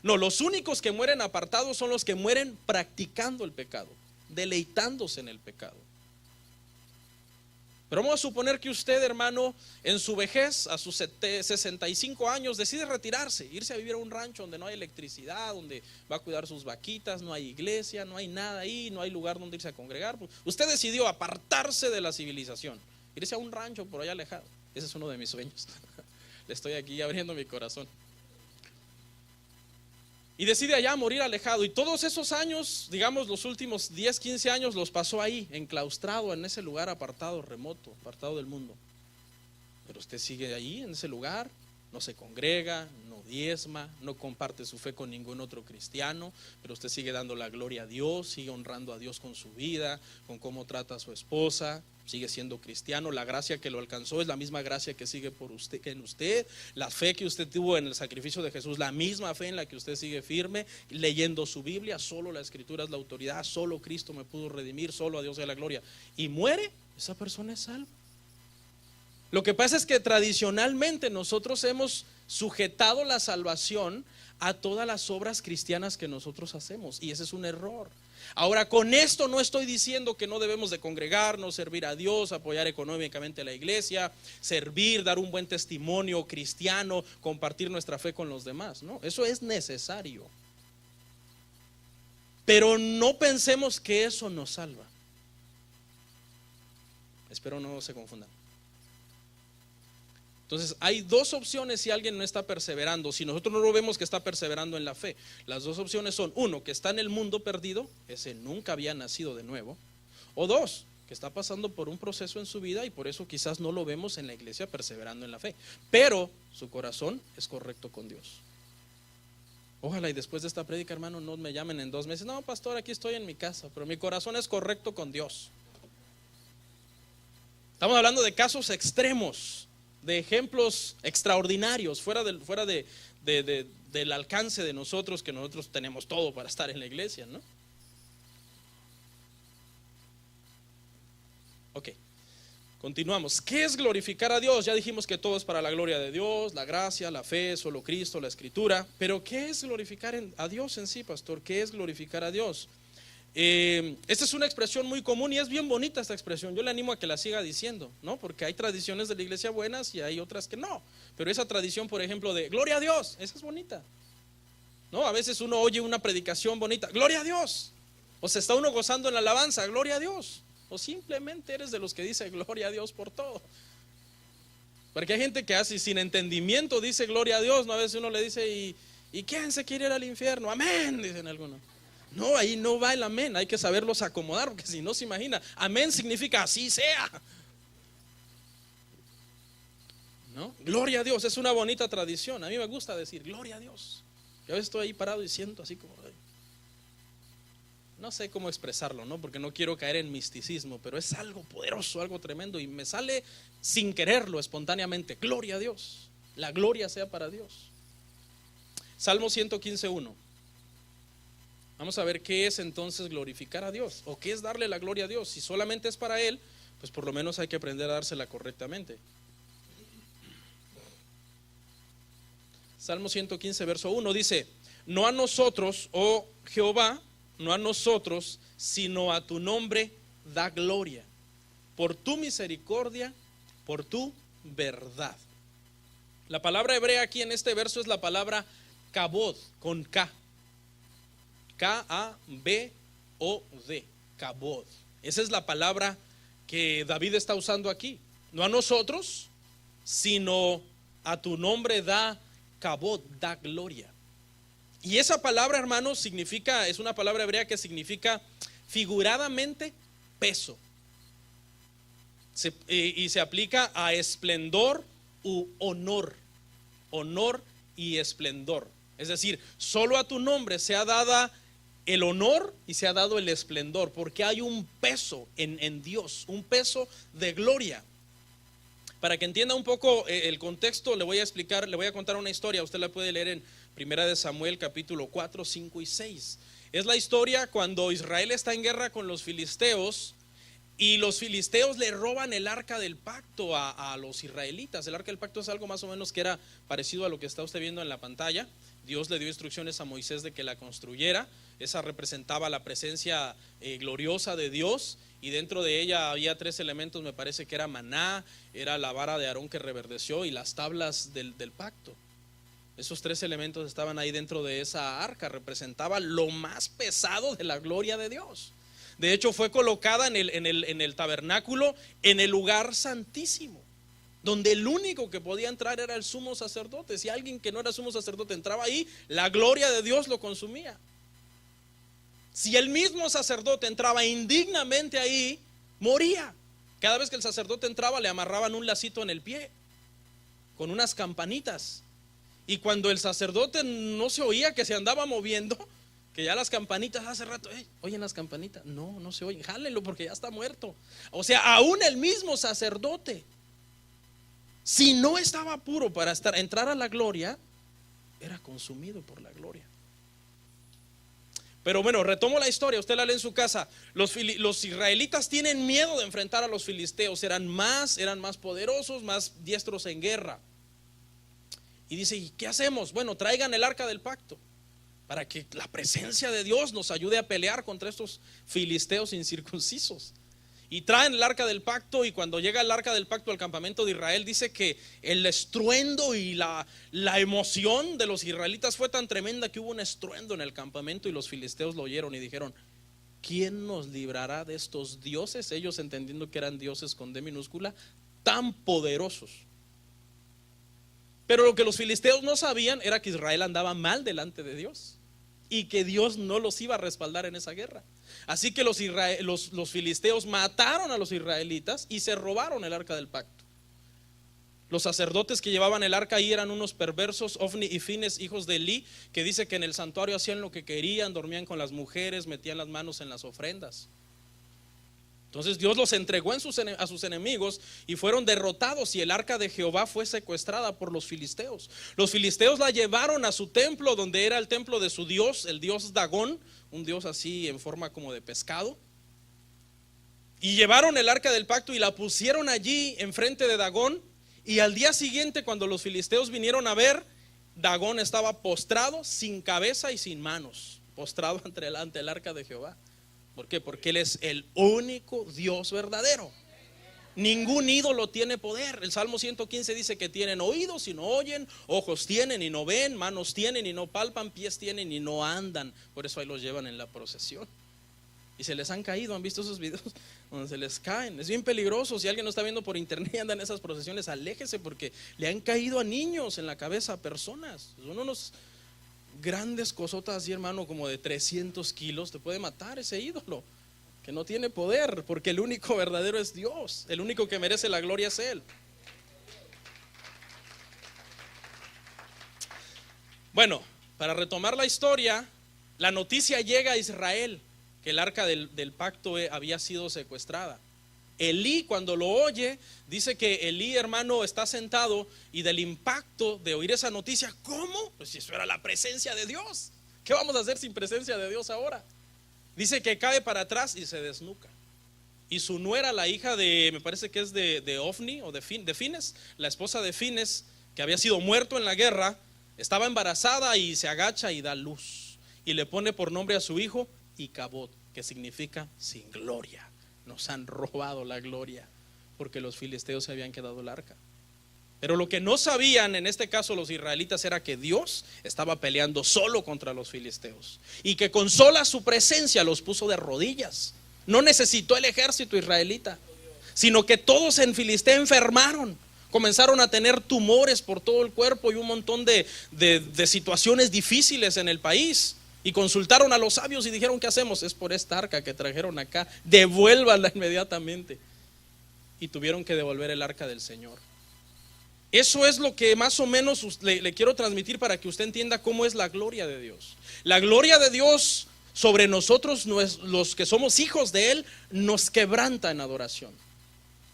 No, los únicos que mueren apartados son los que mueren practicando el pecado, deleitándose en el pecado. Pero vamos a suponer que usted, hermano, en su vejez, a sus 65 años, decide retirarse, irse a vivir a un rancho donde no hay electricidad, donde va a cuidar sus vaquitas, no hay iglesia, no hay nada ahí, no hay lugar donde irse a congregar. Usted decidió apartarse de la civilización, irse a un rancho por allá alejado. Ese es uno de mis sueños. Le estoy aquí abriendo mi corazón. Y decide allá morir alejado. Y todos esos años, digamos los últimos 10, 15 años, los pasó ahí, enclaustrado en ese lugar apartado, remoto, apartado del mundo. Pero usted sigue ahí en ese lugar, no se congrega, no diezma, no comparte su fe con ningún otro cristiano, pero usted sigue dando la gloria a Dios, sigue honrando a Dios con su vida, con cómo trata a su esposa, sigue siendo cristiano. La gracia que lo alcanzó es la misma gracia que sigue por usted, que en usted. La fe que usted tuvo en el sacrificio de Jesús, la misma fe en la que usted sigue firme, leyendo su Biblia. Solo la escritura es la autoridad, solo Cristo me pudo redimir, solo a Dios sea la gloria. Y muere, esa persona es salva. Lo que pasa es que tradicionalmente nosotros hemos sujetado la salvación a todas las obras cristianas que nosotros hacemos, y ese es un error. Ahora, con esto no estoy diciendo que no debemos de congregarnos, servir a Dios, apoyar económicamente a la iglesia, servir, dar un buen testimonio cristiano, compartir nuestra fe con los demás. No, eso es necesario. Pero no pensemos que eso nos salva. Espero no se confundan. Entonces hay 2 opciones si alguien no está perseverando. Si nosotros no lo vemos que está perseverando en la fe, las 2 opciones son: 1, que está en el mundo perdido, ese nunca había nacido de nuevo. O 2, que está pasando por un proceso en su vida y por eso quizás no lo vemos en la iglesia perseverando en la fe, pero su corazón es correcto con Dios. Ojalá y después de esta prédica, hermano, no me llamen en 2 meses, no pastor, aquí estoy en mi casa, pero mi corazón es correcto con Dios. Estamos hablando de casos extremos, de ejemplos extraordinarios, fuera del alcance de nosotros, que nosotros tenemos todo para estar en la iglesia, ¿no? Ok, continuamos. ¿Qué es glorificar a Dios? Ya dijimos que todo es para la gloria de Dios, la gracia, la fe, solo Cristo, la escritura. Pero ¿qué es glorificar a Dios en sí, pastor? ¿Qué es glorificar a Dios? Esta es una expresión muy común y es bien bonita esta expresión. Yo le animo a que la siga diciendo, ¿no? Porque hay tradiciones de la iglesia buenas y hay otras que no. Pero esa tradición, por ejemplo, de gloria a Dios, esa es bonita, ¿no? A veces uno oye una predicación bonita, gloria a Dios. O se está uno gozando en la alabanza, gloria a Dios. O simplemente eres de los que dice gloria a Dios por todo. Porque hay gente que así sin entendimiento dice gloria a Dios, ¿no? A veces uno le dice, ¿y quién se quiere ir al infierno? Amén, dicen algunos. No, ahí no va el amén, hay que saberlos acomodar, porque si no se imagina, amén significa así sea, ¿no? Gloria a Dios, es una bonita tradición. A mí me gusta decir gloria a Dios. Yo a veces estoy ahí parado y siento así como, no sé cómo expresarlo, ¿no? Porque no quiero caer en misticismo, pero es algo poderoso, algo tremendo, y me sale sin quererlo, espontáneamente. Gloria a Dios, la gloria sea para Dios. Salmo 115:1. Vamos a ver qué es entonces glorificar a Dios, o qué es darle la gloria a Dios. Si solamente es para Él, pues por lo menos hay que aprender a dársela correctamente. Salmo 115, verso 1 dice: no a nosotros, oh Jehová, no a nosotros, sino a tu nombre da gloria, por tu misericordia, por tu verdad. La palabra hebrea aquí en este verso es la palabra kabod, con K. K-A-B-O-D, kabod. Esa es la palabra que David está usando aquí. No a nosotros, sino a tu nombre da kabod, da gloria. Y esa palabra, hermanos, significa, es una palabra hebrea que significa figuradamente peso. Y se aplica a esplendor u honor. Honor y esplendor. Es decir, solo a tu nombre se ha dado el honor y se ha dado el esplendor, porque hay un peso en Dios, un peso de gloria. Para que entienda un poco el contexto, le voy a explicar, le voy a contar una historia. Usted la puede leer en 1 de Samuel capítulo 4, 5 y 6. Es la historia cuando Israel está en guerra con los filisteos y los filisteos le roban el arca del pacto a los israelitas. El arca del pacto es algo más o menos que era parecido a lo que está usted viendo en la pantalla. Dios le dio instrucciones a Moisés de que la construyera. Esa representaba la presencia gloriosa de Dios, y dentro de ella había 3 elementos, me parece que era maná, era la vara de Aarón que reverdeció y las tablas del pacto. Esos 3 elementos estaban ahí dentro de esa arca, representaba lo más pesado de la gloria de Dios. De hecho fue colocada en el tabernáculo, en el lugar santísimo, donde el único que podía entrar era el sumo sacerdote. Si alguien que no era sumo sacerdote entraba ahí, la gloria de Dios lo consumía. Si el mismo sacerdote entraba indignamente ahí, moría. Cada vez que el sacerdote entraba le amarraban un lacito en el pie con unas campanitas, y cuando el sacerdote no se oía que se andaba moviendo, que ya las campanitas hace rato, ¿oyen las campanitas? No se oyen, jálenlo porque ya está muerto. O sea, aún el mismo sacerdote, si no estaba puro para entrar a la gloria, era consumido por la gloria. Pero bueno, retomo la historia, usted la lee en su casa. Los israelitas tienen miedo de enfrentar a los filisteos, eran más poderosos, más diestros en guerra. Y dice, ¿y qué hacemos? Bueno, traigan el arca del pacto para que la presencia de Dios nos ayude a pelear contra estos filisteos incircuncisos. Y traen el arca del pacto, y cuando llega el arca del pacto al campamento de Israel, dice que el estruendo y la emoción de los israelitas fue tan tremenda que hubo un estruendo en el campamento, y los filisteos lo oyeron y dijeron, ¿quién nos librará de estos dioses? Ellos entendiendo que eran dioses con D minúscula, tan poderosos. Pero lo que los filisteos no sabían era que Israel andaba mal delante de Dios y que Dios no los iba a respaldar en esa guerra. Así que los filisteos mataron a los israelitas y se robaron el arca del pacto. Los sacerdotes que llevaban el arca ahí eran unos perversos, Ofni y Fines, hijos de Elí, que dice que en el santuario hacían lo que querían, dormían con las mujeres, metían las manos en las ofrendas. Entonces Dios los entregó a sus enemigos y fueron derrotados, y el arca de Jehová fue secuestrada por los filisteos. Los filisteos la llevaron a su templo, donde era el templo de su dios, el dios Dagón, un dios así en forma como de pescado. Y llevaron el arca del pacto y la pusieron allí enfrente de Dagón. Y al día siguiente, cuando los filisteos vinieron a ver, Dagón estaba postrado, sin cabeza y sin manos, postrado ante el arca de Jehová. ¿Por qué? Porque Él es el único Dios verdadero. Ningún ídolo tiene poder. El Salmo 115 dice que tienen oídos y no oyen, ojos tienen y no ven, manos tienen y no palpan, pies tienen y no andan. Por eso ahí los llevan en la procesión. Y se les han caído, ¿han visto esos videos? Donde se les caen. Es bien peligroso. Si alguien no está viendo por internet y anda en esas procesiones, aléjese, porque le han caído a niños en la cabeza, a personas. Son unos grandes cosotas así, hermano, como de 300 kilos. Te puede matar ese ídolo, que no tiene poder, porque el único verdadero es Dios. El único que merece la gloria es Él. Bueno, para retomar la historia, la noticia llega a Israel que el arca del pacto había sido secuestrada. Elí, cuando lo oye, dice que Elí, hermano, está sentado, y del impacto de oír esa noticia, ¿cómo? Pues si eso era la presencia de Dios, ¿qué vamos a hacer sin presencia de Dios ahora? Dice que cae para atrás y se desnuca. Y su nuera, la hija de, me parece que es de Ofni o de Fines, la esposa de Fines, que había sido muerto en la guerra, estaba embarazada y se agacha y da luz. Y le pone por nombre a su hijo Icabod, que significa sin gloria. Nos han robado la gloria, porque los filisteos se habían quedado el arca. Pero lo que no sabían en este caso los israelitas era que Dios estaba peleando solo contra los filisteos, y que con sola su presencia los puso de rodillas. No necesitó el ejército israelita, sino que todos en Filistea enfermaron, comenzaron a tener tumores por todo el cuerpo y un montón de situaciones difíciles en el país. Y consultaron a los sabios y dijeron: ¿qué hacemos? Es por esta arca que trajeron acá, devuélvanla inmediatamente. Y tuvieron que devolver el arca del Señor. Eso es lo que más o menos le quiero transmitir, para que usted entienda cómo es la gloria de Dios. La gloria de Dios sobre nosotros, los que somos hijos de Él, nos quebranta en adoración.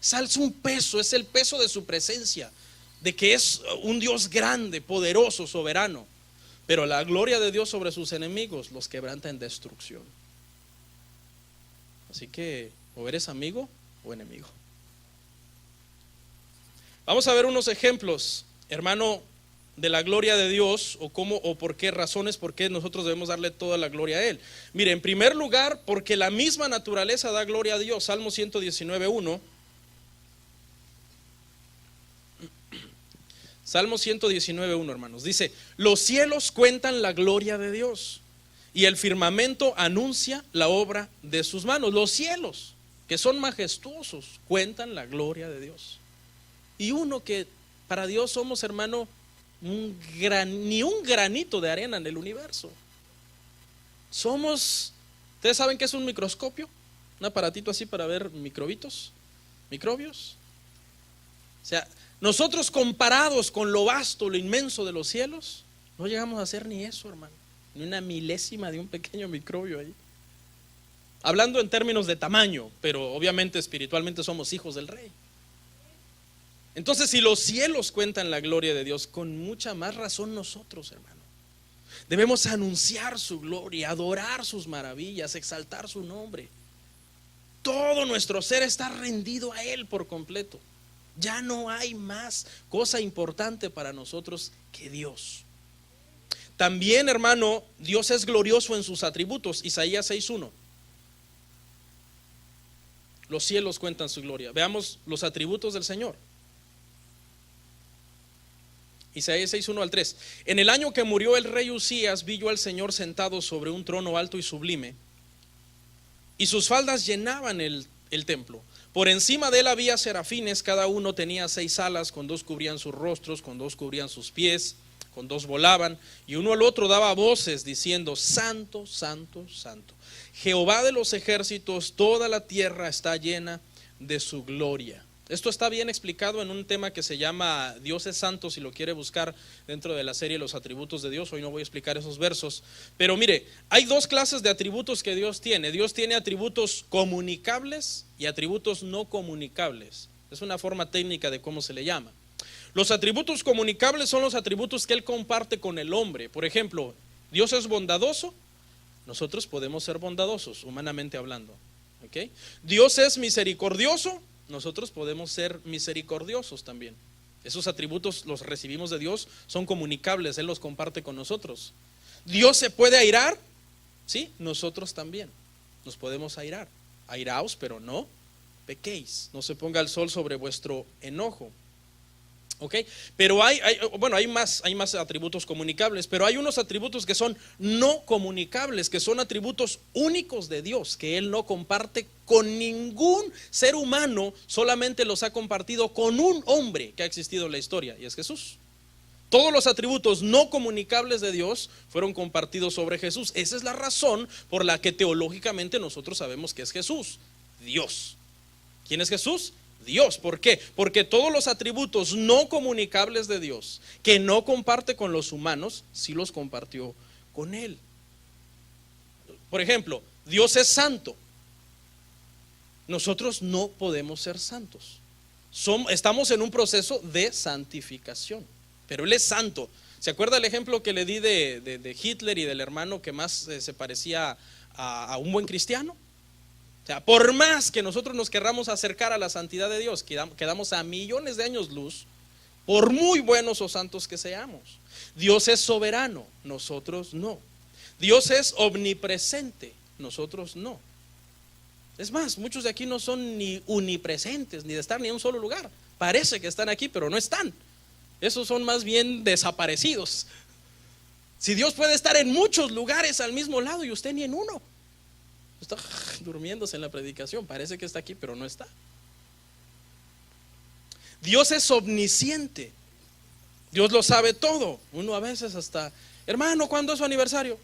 Es un peso, es el peso de su presencia, de que es un Dios grande, poderoso, soberano. Pero la gloria de Dios sobre sus enemigos los quebranta en destrucción. Así que o eres amigo o enemigo. Vamos a ver unos ejemplos, hermano, de la gloria de Dios, o cómo o por qué razones, por qué nosotros debemos darle toda la gloria a Él. Mire, en primer lugar, porque la misma naturaleza da gloria a Dios. Salmo 119:1. Salmo 119:1, hermanos, dice: los cielos cuentan la gloria de Dios, y el firmamento anuncia la obra de sus manos. Los cielos, que son majestuosos, cuentan la gloria de Dios. Y uno que para Dios somos, hermano, ni un granito de arena en el universo. Somos, ¿ustedes saben qué es un microscopio? Un aparatito así para ver microbios. O sea, nosotros, comparados con lo vasto, lo inmenso de los cielos, no llegamos a hacer ni eso, hermano, ni una milésima de un pequeño microbio ahí. Hablando en términos de tamaño, pero obviamente espiritualmente somos hijos del Rey. Entonces, si los cielos cuentan la gloria de Dios, con mucha más razón nosotros, hermano, debemos anunciar su gloria, adorar sus maravillas, exaltar su nombre. Todo nuestro ser está rendido a Él por completo. Ya no hay más cosa importante para nosotros que Dios. También, hermano, Dios es glorioso en sus atributos. Isaías 6:1. Los cielos cuentan su gloria. Veamos los atributos del Señor. Isaías 6:1-3. En el año que murió el rey Usías, vi yo al Señor sentado sobre un trono alto y sublime, y sus faldas llenaban el templo. Por encima de él había serafines, cada uno tenía 6 alas, con 2 cubrían sus rostros, con 2 cubrían sus pies, con 2 volaban, y uno al otro daba voces diciendo: Santo, Santo, Santo, Jehová de los ejércitos, toda la tierra está llena de su gloria. Esto está bien explicado en un tema que se llama Dios es santo, si lo quiere buscar dentro de la serie Los atributos de Dios. Hoy no voy a explicar esos versos, pero mire, hay 2 clases de atributos que Dios tiene. Dios tiene atributos comunicables y atributos no comunicables. Es una forma técnica de cómo se le llama. Los atributos comunicables son los atributos que Él comparte con el hombre. Por ejemplo, Dios es bondadoso, nosotros podemos ser bondadosos, humanamente hablando. ¿Okay? Dios es misericordioso, nosotros podemos ser misericordiosos también. Esos atributos los recibimos de Dios, son comunicables, Él los comparte con nosotros. Dios se puede airar, ¿sí? Nosotros también. Nos podemos airar. Airaos, pero no pequéis. No se ponga el sol sobre vuestro enojo. ¿Ok? Pero hay más atributos comunicables, pero hay unos atributos que son no comunicables, que son atributos únicos de Dios, que Él no comparte con ningún ser humano, solamente los ha compartido con un hombre que ha existido en la historia, y es Jesús. Todos los atributos no comunicables de Dios fueron compartidos sobre Jesús. Esa es la razón por la que teológicamente nosotros sabemos que es Jesús, Dios. ¿Quién es Jesús? Dios. ¿Por qué? Porque todos los atributos no comunicables de Dios, que no comparte con los humanos, sí los compartió con Él. Por ejemplo, Dios es santo. Nosotros no podemos ser santos. Estamos en un proceso de santificación, pero Él es santo. ¿Se acuerda el ejemplo que le di de Hitler y del hermano que más se parecía a un buen cristiano? O sea, por más que nosotros nos querramos acercar a la santidad de Dios, quedamos a millones de años luz, por muy buenos o santos que seamos. Dios es soberano, nosotros no. Dios es omnipresente, nosotros no. Es más, muchos de aquí no son ni unipresentes, ni de estar ni en un solo lugar. Parece que están aquí, pero no están. Esos son más bien desaparecidos. Si Dios puede estar en muchos lugares al mismo lado y usted ni en uno. Está durmiéndose en la predicación, parece que está aquí, pero no está. Dios es omnisciente. Dios lo sabe todo. Uno a veces hasta, hermano, ¿cuándo es su aniversario?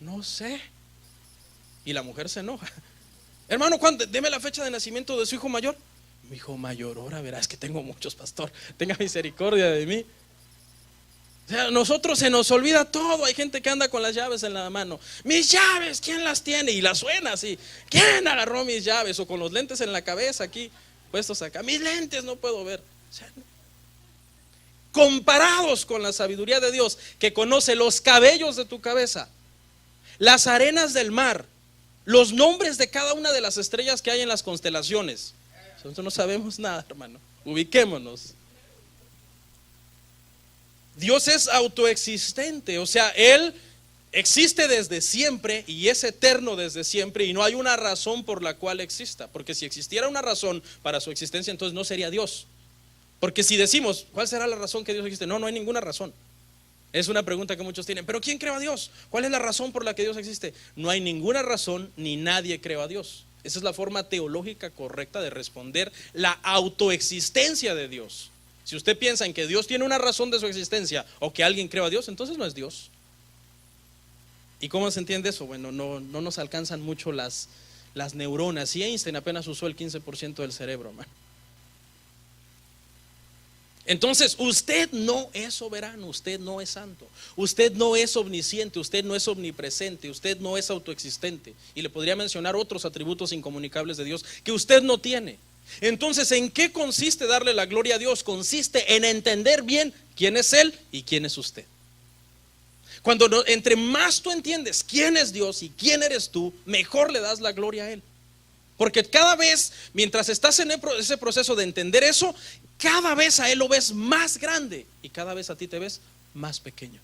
No sé. Y la mujer se enoja. Hermano, ¿cuándo? Deme la fecha de nacimiento de su hijo mayor. Mi hijo mayor, ahora verás que tengo muchos, pastor. Tenga misericordia de mí. O sea, nosotros se nos olvida todo. Hay gente que anda con las llaves en la mano. Mis llaves, ¿quién las tiene? Y las suena así. ¿Quién agarró mis llaves? O con los lentes en la cabeza aquí, puestos acá. Mis lentes no puedo ver. O sea, comparados con la sabiduría de Dios, que conoce los cabellos de tu cabeza, las arenas del mar, los nombres de cada una de las estrellas que hay en las constelaciones. Nosotros no sabemos nada, hermano. Ubiquémonos. Dios es autoexistente, o sea, Él existe desde siempre y es eterno desde siempre, y no hay una razón por la cual exista, porque si existiera una razón para su existencia, entonces no sería Dios. Porque si decimos, ¿cuál será la razón que Dios existe? No hay ninguna razón. Es una pregunta que muchos tienen, pero ¿quién creó a Dios? ¿Cuál es la razón por la que Dios existe? No hay ninguna razón, ni nadie creó a Dios. Esa es la forma teológica correcta de responder la autoexistencia de Dios. Si usted piensa en que Dios tiene una razón de su existencia o que alguien creó a Dios, entonces no es Dios. ¿Y cómo se entiende eso? Bueno, no nos alcanzan mucho las neuronas. Y Einstein apenas usó el 15% del cerebro, man. Entonces, usted no es soberano, usted no es santo, usted no es omnisciente, usted no es omnipresente, usted no es autoexistente. Y le podría mencionar otros atributos incomunicables de Dios que usted no tiene. Entonces, ¿en qué consiste darle la gloria a Dios? Consiste en entender bien quién es Él y quién es usted. Entre más tú entiendes quién es Dios y quién eres tú, mejor le das la gloria a Él. Porque cada vez, mientras estás en ese proceso de entender eso, cada vez a Él lo ves más grande y cada vez a ti te ves más pequeño.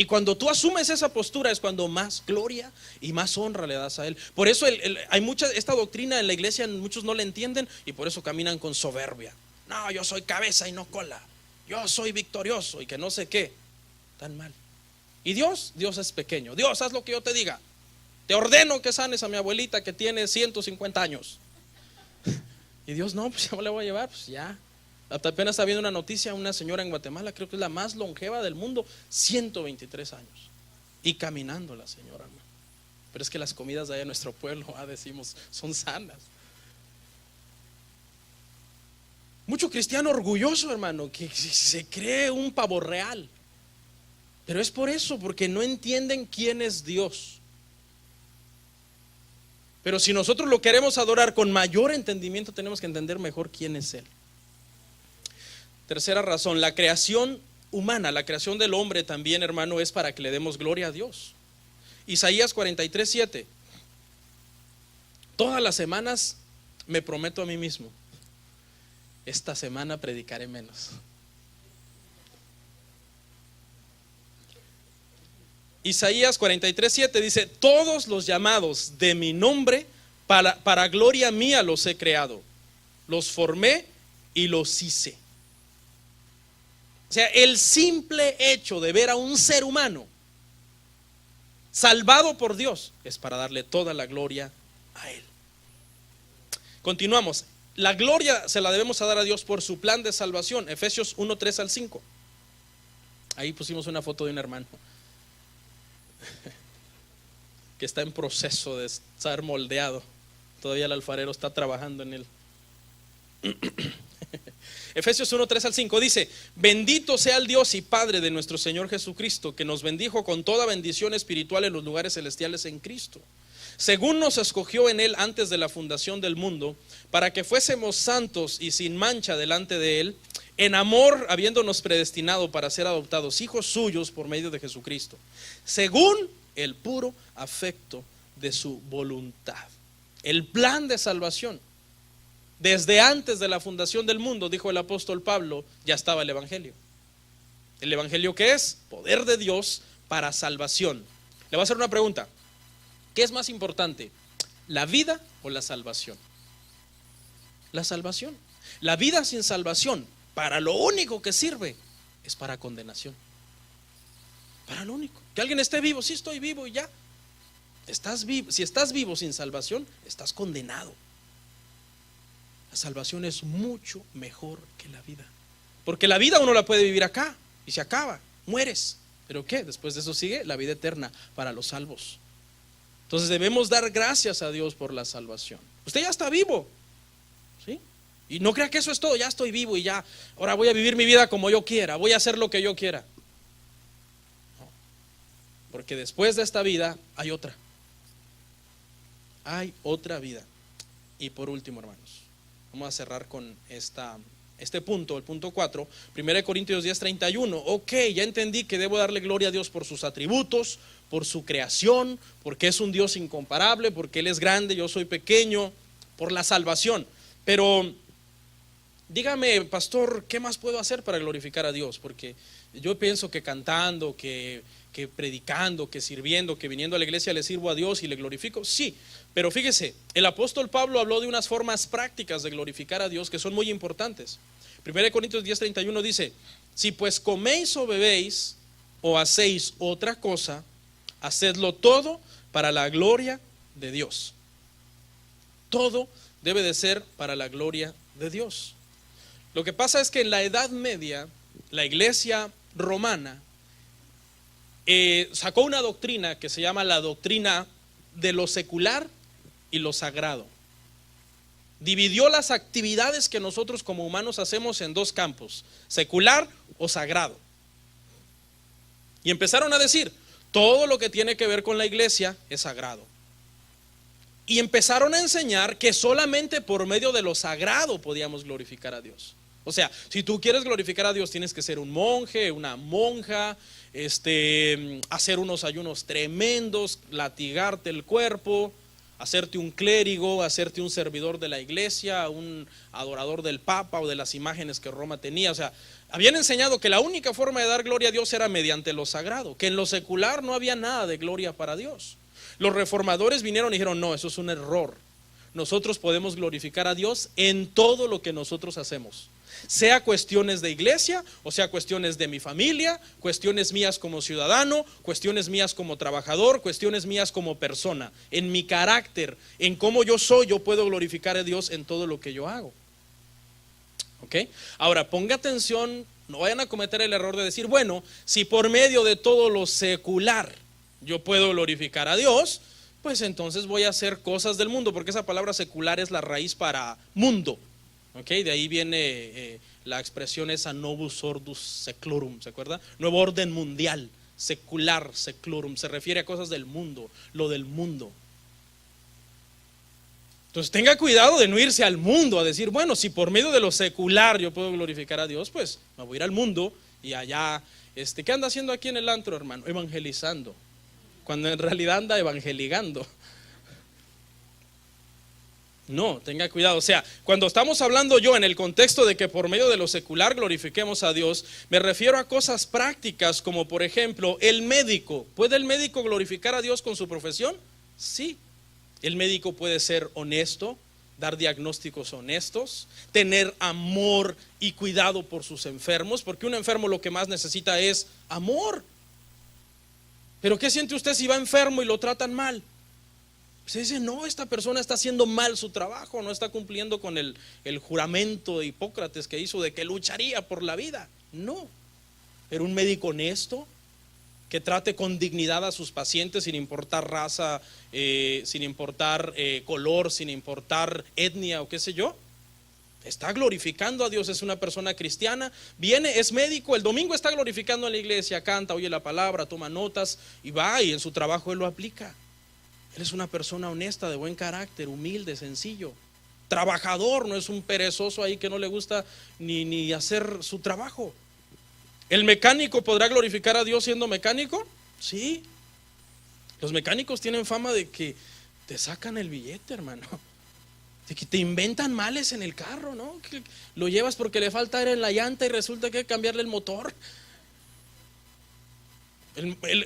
Y cuando tú asumes esa postura es cuando más gloria y más honra le das a Él. Por eso hay esta doctrina en la iglesia, muchos no la entienden y por eso caminan con soberbia. No, yo soy cabeza y no cola. Yo soy victorioso y que no sé qué. Tan mal. Y Dios es pequeño. Dios, haz lo que yo te diga. Te ordeno que sanes a mi abuelita que tiene 150 años. Y Dios, no, pues ya me la voy a llevar, pues ya. Hasta apenas está viendo una noticia, una señora en Guatemala, creo que es la más longeva del mundo, 123 años. Y caminando la señora, hermano. Pero es que las comidas de allá en nuestro pueblo, decimos, son sanas. Mucho cristiano orgulloso, hermano, que se cree un pavo real. Pero es por eso, porque no entienden quién es Dios. Pero si nosotros lo queremos adorar con mayor entendimiento, tenemos que entender mejor quién es Él. Tercera razón, la creación humana, la creación del hombre también, hermano, es para que le demos gloria a Dios. Isaías 43:7. Todas las semanas me prometo a mí mismo, esta semana predicaré menos. Isaías 43:7 dice: todos los llamados de mi nombre, para gloria mía los he creado, los formé y los hice. O sea, el simple hecho de ver a un ser humano salvado por Dios es para darle toda la gloria a Él. Continuamos. La gloria se la debemos a dar a Dios por su plan de salvación. Efesios 1:3-5. Ahí pusimos una foto de un hermano que está en proceso de estar moldeado. Todavía el alfarero está trabajando en él. Efesios 1:3-5 dice: bendito sea el Dios y Padre de nuestro Señor Jesucristo, que nos bendijo con toda bendición espiritual en los lugares celestiales en Cristo, según nos escogió en Él antes de la fundación del mundo, para que fuésemos santos y sin mancha delante de Él, en amor, habiéndonos predestinado para ser adoptados hijos suyos por medio de Jesucristo, según el puro afecto de su voluntad. El plan de salvación, desde antes de la fundación del mundo, dijo el apóstol Pablo, ya estaba el evangelio. ¿El evangelio qué es? Poder de Dios para salvación. Le voy a hacer una pregunta: ¿qué es más importante, la vida o la salvación? La salvación. La vida sin salvación, para lo único que sirve es para condenación. Para lo único. Que alguien esté vivo, sí, estoy vivo y ya. Estás vivo. Si estás vivo sin salvación, estás condenado. La salvación es mucho mejor que la vida, porque la vida uno la puede vivir acá y se acaba, mueres. ¿Pero qué? Después de eso sigue la vida eterna para los salvos. Entonces debemos dar gracias a Dios por la salvación. Usted ya está vivo, ¿sí? Y no crea que eso es todo. Ya estoy vivo y ya, ahora voy a vivir mi vida como yo quiera, voy a hacer lo que yo quiera. No, porque después de esta vida hay otra. Hay otra vida. Y por último, hermanos, vamos a cerrar con este punto, el punto 4, 1 Corintios 10:31. Ok, ya entendí que debo darle gloria a Dios por sus atributos, por su creación, porque es un Dios incomparable, porque Él es grande, yo soy pequeño, por la salvación. Pero dígame, pastor, ¿qué más puedo hacer para glorificar a Dios? Porque yo pienso que cantando, que predicando, que sirviendo, que viniendo a la iglesia le sirvo a Dios y le glorifico. Sí, pero fíjese, el apóstol Pablo habló de unas formas prácticas de glorificar a Dios que son muy importantes. 1 Corintios 10:31 dice: si pues coméis o bebéis o hacéis otra cosa, hacedlo todo para la gloria de Dios. Todo debe de ser para la gloria de Dios. Lo que pasa es que en la Edad Media, la iglesia romana sacó una doctrina que se llama la doctrina de lo secular y lo sagrado. Dividió las actividades que nosotros como humanos hacemos en dos campos: secular o sagrado. Y empezaron a decir: todo lo que tiene que ver con la iglesia es sagrado. Y empezaron a enseñar que solamente por medio de lo sagrado podíamos glorificar a Dios. O sea, si tú quieres glorificar a Dios, tienes que ser un monje, una monja, hacer unos ayunos tremendos, latigarte el cuerpo, hacerte un clérigo, hacerte un servidor de la iglesia, un adorador del Papa o de las imágenes que Roma tenía. O sea, habían enseñado que la única forma de dar gloria a Dios era mediante lo sagrado, que en lo secular no había nada de gloria para Dios. Los reformadores vinieron y dijeron: no, eso es un error. Nosotros podemos glorificar a Dios en todo lo que nosotros hacemos, sea cuestiones de iglesia o sea cuestiones de mi familia, cuestiones mías como ciudadano, cuestiones mías como trabajador, cuestiones mías como persona. En mi carácter, en cómo yo soy, yo puedo glorificar a Dios en todo lo que yo hago. ¿Ok? Ahora, ponga atención, no vayan a cometer el error de decir: bueno, si por medio de todo lo secular yo puedo glorificar a Dios, pues entonces voy a hacer cosas del mundo, porque esa palabra secular es la raíz para mundo. Okay, de ahí viene la expresión esa novus ordus seclorum, ¿se acuerda? Nuevo orden mundial, secular, seclorum, se refiere a cosas del mundo, lo del mundo. Entonces tenga cuidado de no irse al mundo a decir: bueno, si por medio de lo secular yo puedo glorificar a Dios, pues me voy a ir al mundo y allá, ¿qué anda haciendo aquí en el antro, hermano? Evangelizando, cuando en realidad anda evangeligando. No, tenga cuidado. O sea, cuando estamos hablando yo en el contexto de que por medio de lo secular glorifiquemos a Dios, me refiero a cosas prácticas como por ejemplo el médico. ¿Puede el médico glorificar a Dios con su profesión? Sí. El médico puede ser honesto, dar diagnósticos honestos, tener amor y cuidado por sus enfermos, porque un enfermo lo que más necesita es amor. Pero ¿qué siente usted si va enfermo y lo tratan mal? Se dice, no, esta persona está haciendo mal su trabajo, no está cumpliendo con el juramento de Hipócrates que hizo de que lucharía por la vida. No, pero un médico honesto que trate con dignidad a sus pacientes sin importar raza, sin importar color, sin importar etnia o qué sé yo, está glorificando a Dios. Es una persona cristiana, viene, es médico, el domingo está glorificando en la iglesia, canta, oye la palabra, toma notas y va, y en su trabajo él lo aplica. Él es una persona honesta, de buen carácter, humilde, sencillo, trabajador, no es un perezoso ahí que no le gusta ni hacer su trabajo. ¿El mecánico podrá glorificar a Dios siendo mecánico? Sí. Los mecánicos tienen fama de que te sacan el billete, hermano, de que te inventan males en el carro, ¿no? Que lo llevas porque le falta aire en la llanta y resulta que hay que cambiarle el motor.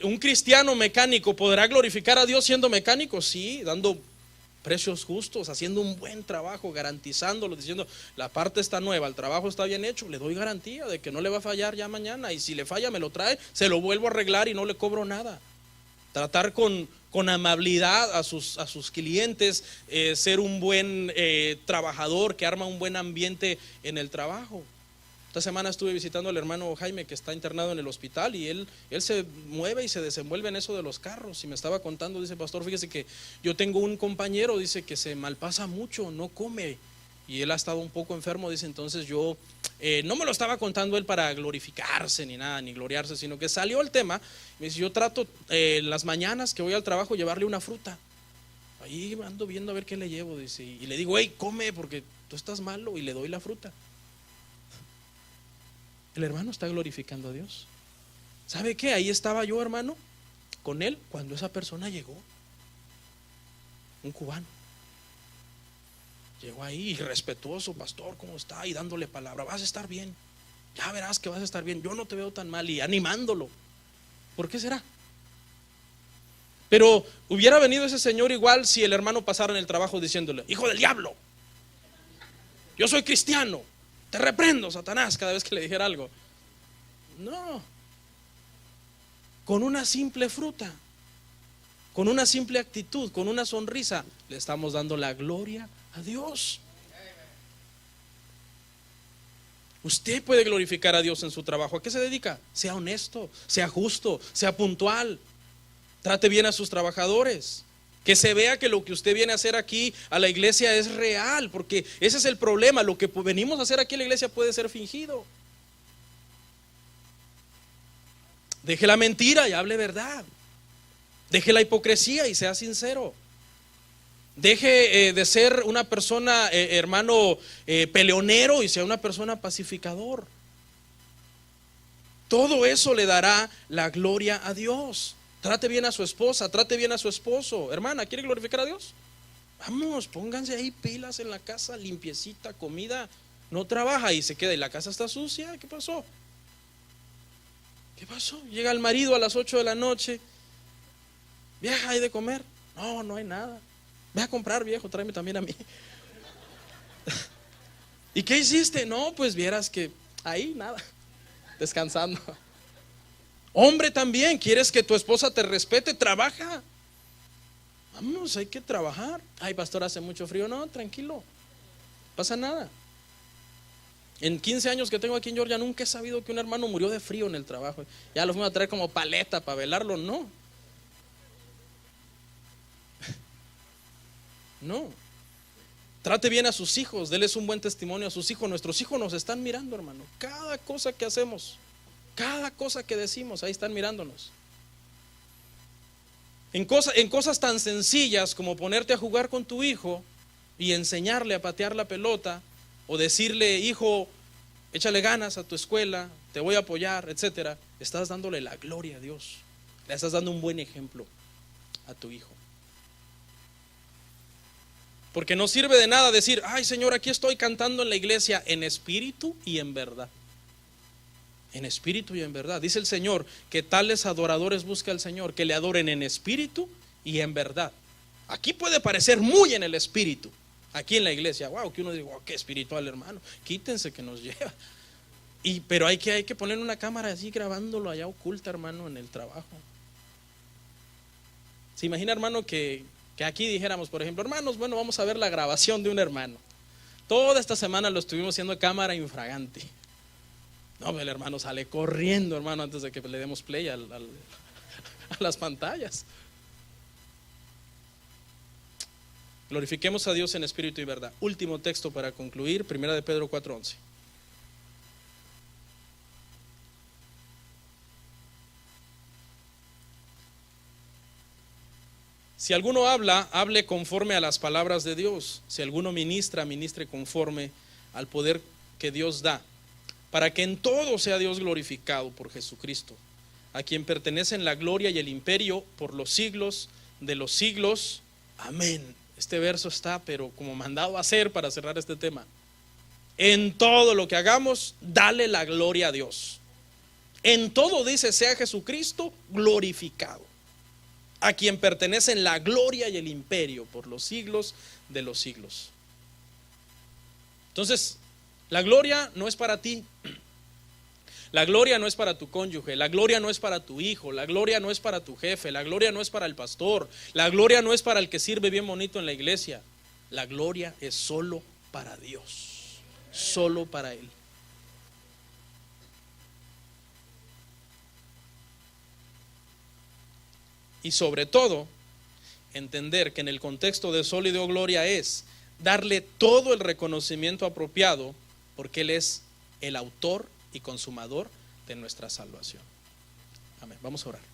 ¿Un cristiano mecánico podrá glorificar a Dios siendo mecánico? Sí, dando precios justos, haciendo un buen trabajo, garantizándolo, diciendo la parte está nueva, el trabajo está bien hecho, le doy garantía de que no le va a fallar ya mañana, y si le falla me lo trae, se lo vuelvo a arreglar y no le cobro nada. Tratar con amabilidad a sus clientes, ser un buen trabajador que arma un buen ambiente en el trabajo. Esta semana estuve visitando al hermano Jaime, que está internado en el hospital, y él se mueve y se desenvuelve en eso de los carros, y me estaba contando, dice, pastor, fíjese que yo tengo un compañero, dice, que se malpasa mucho, no come, y él ha estado un poco enfermo, dice, entonces yo no me lo estaba contando él para glorificarse ni nada, ni gloriarse, sino que salió el tema. Me dice, yo trato las mañanas que voy al trabajo llevarle una fruta, ahí ando viendo a ver qué le llevo, dice, y le digo, hey, come porque tú estás malo, y le doy la fruta. El hermano está glorificando a Dios. ¿Sabe qué? Ahí estaba yo, hermano, con él cuando esa persona llegó, un cubano. Llegó ahí, irrespetuoso, pastor, ¿cómo está? Y dándole palabra, vas a estar bien, ya verás que vas a estar bien, yo no te veo tan mal, y animándolo. ¿Por qué será? Pero hubiera venido ese señor igual si el hermano pasara en el trabajo diciéndole, hijo del diablo, yo soy cristiano, te reprendo, Satanás, cada vez que le dijera algo. No, con una simple fruta, con una simple actitud, con una sonrisa, le estamos dando la gloria a Dios. Usted puede glorificar a Dios en su trabajo. ¿A qué se dedica? Sea honesto, sea justo, sea puntual, trate bien a sus trabajadores. Que se vea que lo que usted viene a hacer aquí a la iglesia es real, porque ese es el problema. Lo que venimos a hacer aquí a la iglesia puede ser fingido. Deje la mentira y hable verdad. Deje la hipocresía y sea sincero. Deje de ser una persona, hermano, peleonero, y sea una persona pacificador. Todo eso le dará la gloria a Dios. Trate bien a su esposa, trate bien a su esposo. Hermana, ¿quiere glorificar a Dios? Vamos, pónganse ahí pilas en la casa, limpiecita, comida. No trabaja y se queda y la casa está sucia. ¿Qué pasó? ¿Qué pasó? Llega el marido a las 8 de la noche. Vieja, ¿hay de comer? No, no hay nada. Ve a comprar, viejo, tráeme también a mí. ¿Y qué hiciste? No, pues vieras que ahí nada, descansando. Hombre también, ¿quieres que tu esposa te respete? Trabaja. Vamos, hay que trabajar. Ay, pastor, hace mucho frío. No, tranquilo, no pasa nada. En 15 años que tengo aquí en Georgia nunca he sabido que un hermano murió de frío en el trabajo. Ya lo fuimos a traer como paleta para velarlo. No. No. Trate bien a sus hijos, déles un buen testimonio a sus hijos. Nuestros hijos nos están mirando, hermano. Cada cosa que hacemos, cada cosa que decimos, ahí están mirándonos. En cosas tan sencillas como ponerte a jugar con tu hijo y enseñarle a patear la pelota, o decirle, hijo, échale ganas a tu escuela, te voy a apoyar, etcétera. Estás dándole la gloria a Dios. Le estás dando un buen ejemplo a tu hijo. Porque no sirve de nada decir, ay Señor, aquí estoy cantando en la iglesia en espíritu y en verdad. En espíritu y en verdad. Dice el Señor que tales adoradores busca el Señor, que le adoren en espíritu y en verdad. Aquí puede parecer muy en el espíritu, aquí en la iglesia, wow, que uno dice, wow, qué espiritual, hermano, quítense que nos lleva. Pero hay que poner una cámara así grabándolo allá oculta, hermano, en el trabajo. ¿Se imagina, hermano, que aquí dijéramos, por ejemplo, hermanos, bueno, vamos a ver la grabación de un hermano? Toda esta semana lo estuvimos haciendo cámara infragante. No, el hermano sale corriendo, hermano, antes de que le demos play a las pantallas. Glorifiquemos a Dios en espíritu y verdad. Último texto para concluir, 1 de Pedro 4:11. Si alguno habla, hable conforme a las palabras de Dios. Si alguno ministra, ministre conforme al poder que Dios da, para que en todo sea Dios glorificado por Jesucristo, a quien pertenecen la gloria y el imperio por los siglos de los siglos. Amén. Este verso está, pero como mandado a hacer para cerrar este tema. En todo lo que hagamos, dale la gloria a Dios. En todo dice, sea Jesucristo glorificado, a quien pertenecen la gloria y el imperio por los siglos de los siglos. Entonces, la gloria no es para ti. La gloria no es para tu cónyuge, la gloria no es para tu hijo, la gloria no es para tu jefe, la gloria no es para el pastor, la gloria no es para el que sirve bien bonito en la iglesia. La gloria es solo para Dios, solo para Él. Y sobre todo, entender que en el contexto de sol y de gloria es darle todo el reconocimiento apropiado, porque Él es el autor y consumador de nuestra salvación. Amén. Vamos a orar.